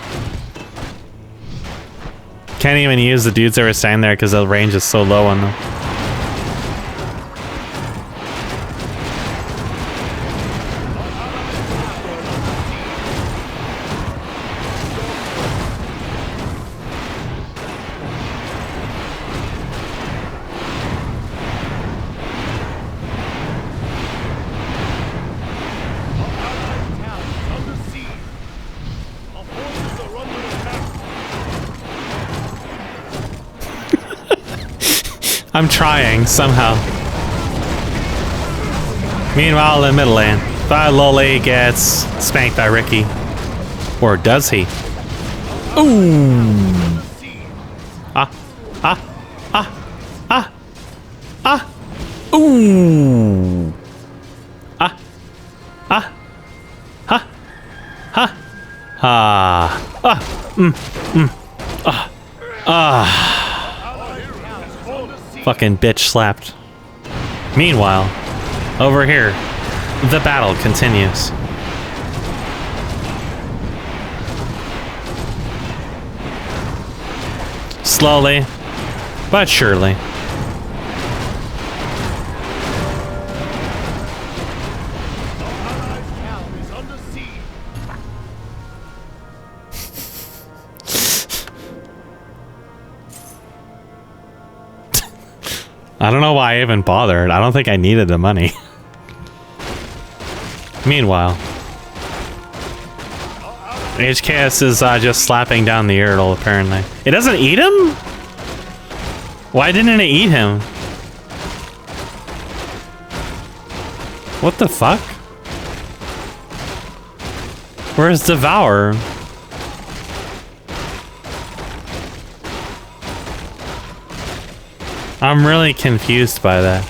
Can't even use the dudes that were standing there because the range is so low on them. I'm trying, somehow. Meanwhile, in the middle lane, Loli gets spanked by Ricky. Or does he? Ooh! Ooh! Fucking bitch slapped. Meanwhile, over here, the battle continues. Slowly, but surely. I don't know why I even bothered. I don't think I needed the money. Meanwhile, HKS is just slapping down the Erdl, apparently. It doesn't eat him? Why didn't it eat him? What the fuck? Where's Devour? I'm really confused by that.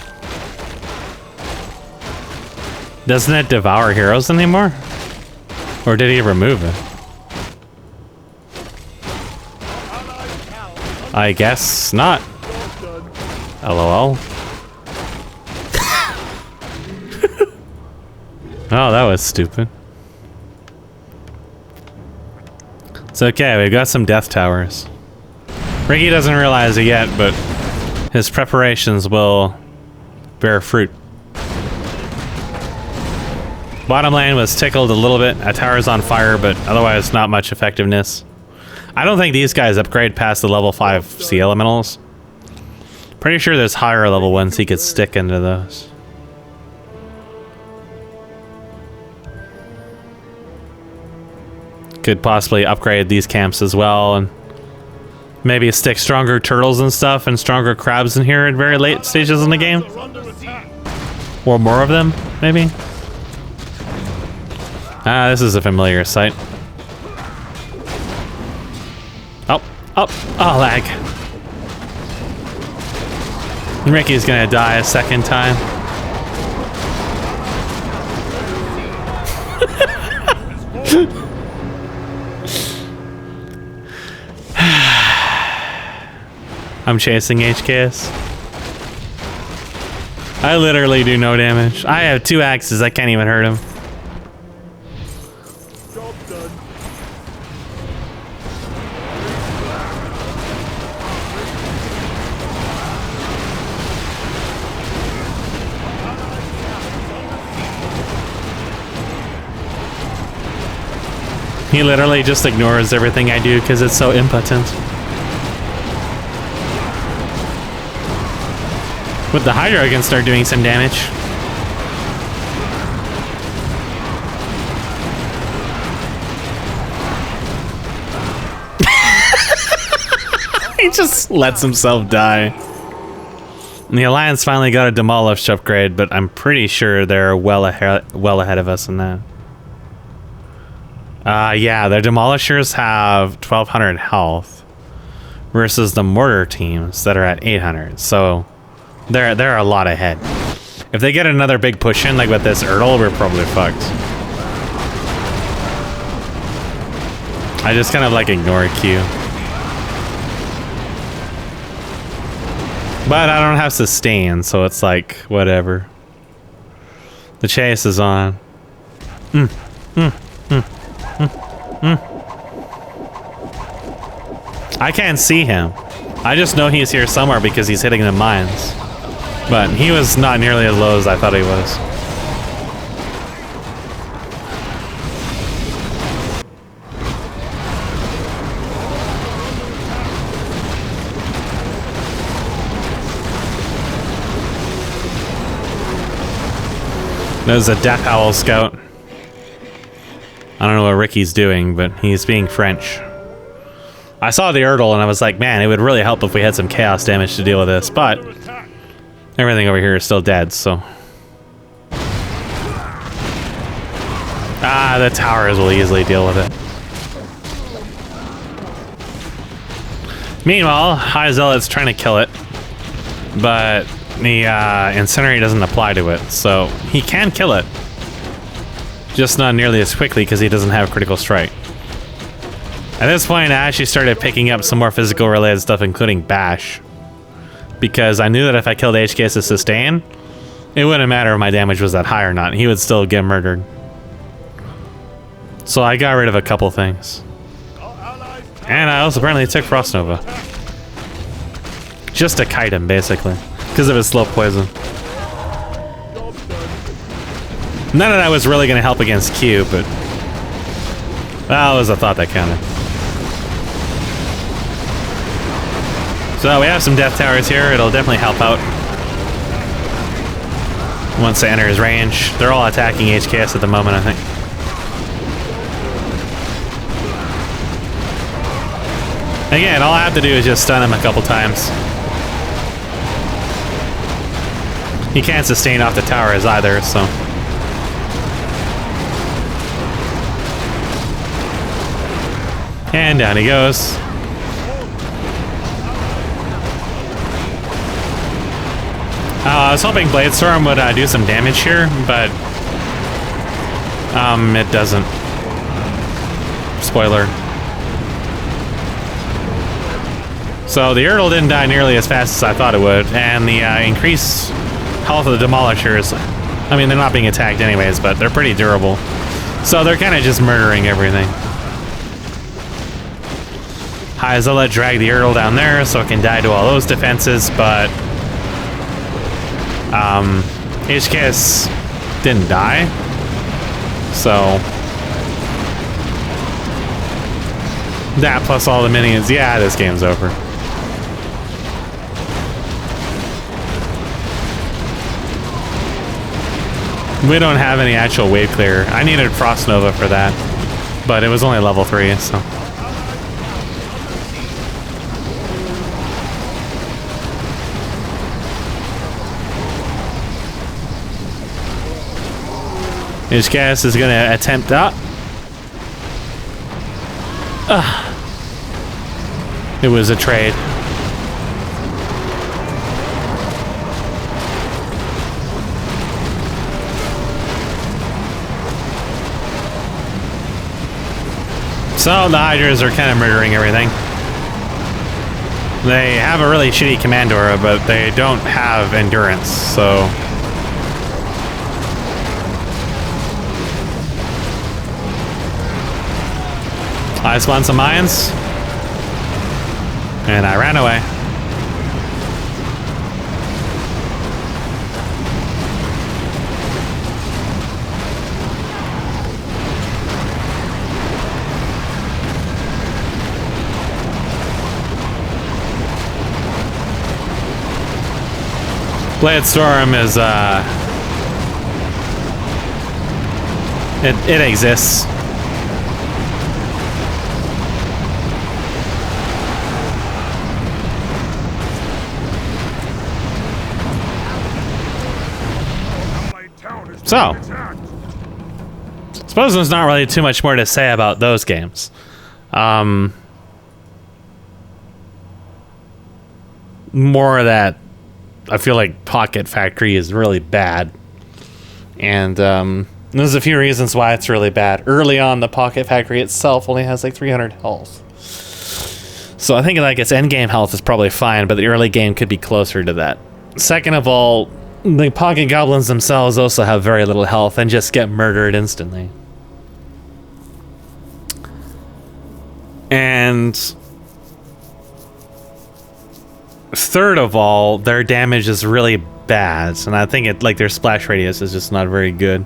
Doesn't it devour heroes anymore? Or did he remove it? I guess not. LOL. Oh, that was stupid. It's okay, we've got some death towers. Ricky doesn't realize it yet, but his preparations will bear fruit. Bottom lane was tickled a little bit. A tower's on fire, but otherwise not much effectiveness. I don't think these guys upgrade past the level 5 sea elementals. Pretty sure there's higher level ones he could stick into those. Could possibly upgrade these camps as well, and maybe stick stronger turtles and stuff and stronger crabs in here at very late stages in the game. Or more of them, maybe. Ah, this is a familiar sight. Oh, lag. Ricky's gonna die a second time. I'm chasing HKS. I literally do no damage. I have 2 axes, I can't even hurt him. Job done. He literally just ignores everything I do because it's so impotent. With the Hydra, I can start doing some damage. He just lets himself die. And the Alliance finally got a Demolish upgrade, but I'm pretty sure they're well ahead of us in that. Yeah, their Demolishers have 1200 health versus the Mortar teams that are at 800. So they're a lot ahead. If they get another big push in, like with this Erdl, we're probably fucked. I just kind of like ignore Q. But I don't have sustain, so it's like, whatever. The chase is on. I can't see him. I just know he's here somewhere because he's hitting the mines. But he was not nearly as low as I thought he was. There's a Death Owl scout. I don't know what Ricky's doing, but he's being French. I saw the Erdl and I was like, man, it would really help if we had some chaos damage to deal with this, but everything over here is still dead, so. Ah, the towers will easily deal with it. Meanwhile, High Zealot's trying to kill it, but the Incinerate doesn't apply to it, so he can kill it. Just not nearly as quickly because he doesn't have Critical Strike. At this point, I actually started picking up some more physical related stuff, including Bash. Because I knew that if I killed HKS's sustain, it wouldn't matter if my damage was that high or not. He would still get murdered. So I got rid of a couple things. And I also apparently took Frost Nova. Just to kite him, basically. Because of his slow poison. None of that was really going to help against Q, but that was a thought that counted. So we have some death towers here. It'll definitely help out once they enter his range. They're all attacking HKS at the moment, I think. Again, all I have to do is just stun him a couple times. He can't sustain off the towers either, so. And down he goes. I was hoping Bladestorm would do some damage here, but It doesn't. Spoiler. So the Erdl didn't die nearly as fast as I thought it would, and the increased health of the Demolishers, I mean, they're not being attacked anyways, but they're pretty durable. So they're kind of just murdering everything. Hyzilla dragged the Erdl down there so it can die to all those defenses, but HKS didn't die. So that plus all the minions, yeah, this game's over. We don't have any actual wave clear. I needed Frost Nova for that, but it was only level 3, so. HKS is gonna attempt up. It was a trade. So the Hydras are kind of murdering everything. They have a really shitty command aura, but they don't have endurance, so. I spawned some mines, and I ran away. Blade Storm is, it exists. So, suppose there's not really too much more to say about those games. More that I feel like Pocket Factory is really bad. And there's a few reasons why it's really bad. Early on, the Pocket Factory itself only has like 300 health. So I think like its endgame health is probably fine, but the early game could be closer to that. Second of all, the Pocket Goblins themselves also have very little health and just get murdered instantly. And third of all, their damage is really bad, and I think it like their splash radius is just not very good.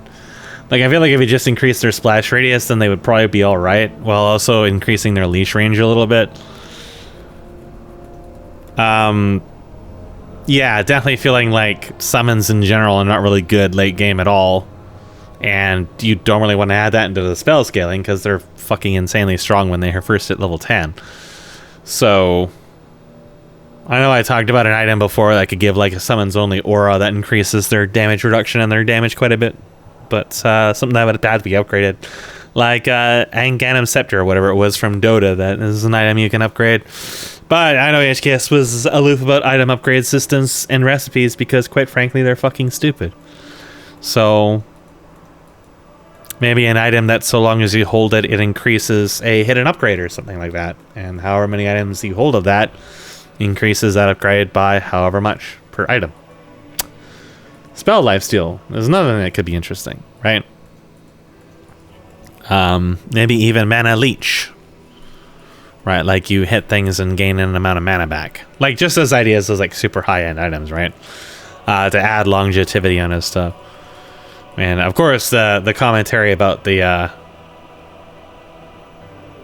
Like I feel like if you just increase their splash radius, then they would probably be all right, while also increasing their leash range a little bit. Yeah, definitely feeling like summons in general are not really good late game at all, and you don't really want to add that into the spell scaling because they're fucking insanely strong when they're first at level 10. So I know I talked about an item before that could give like a summons only aura that increases their damage reduction and their damage quite a bit, but something that would have to be upgraded, like Anganum Scepter or whatever it was from Dota. That is an item you can upgrade. But I know HKS was aloof about item upgrade systems and recipes because, quite frankly, they're fucking stupid. So maybe an item that so long as you hold it, it increases a hidden upgrade or something like that. And however many items you hold of that increases that upgrade by however much per item. Spell lifesteal is another thing that could be interesting, right? Maybe even mana leech. Right, like you hit things and gain an amount of mana back. Like just as ideas as like super high-end items, right? To add longevity on his stuff. And of course the commentary about the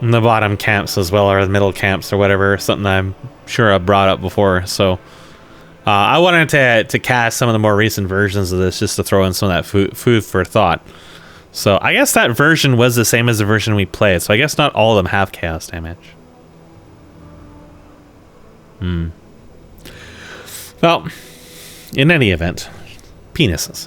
bottom camps as well, or the middle camps or whatever, something I'm sure I brought up before. So I wanted to cast some of the more recent versions of this just to throw in some of that food for thought. So I guess that version was the same as the version we played. So I guess not all of them have chaos damage. Well, in any event, penises.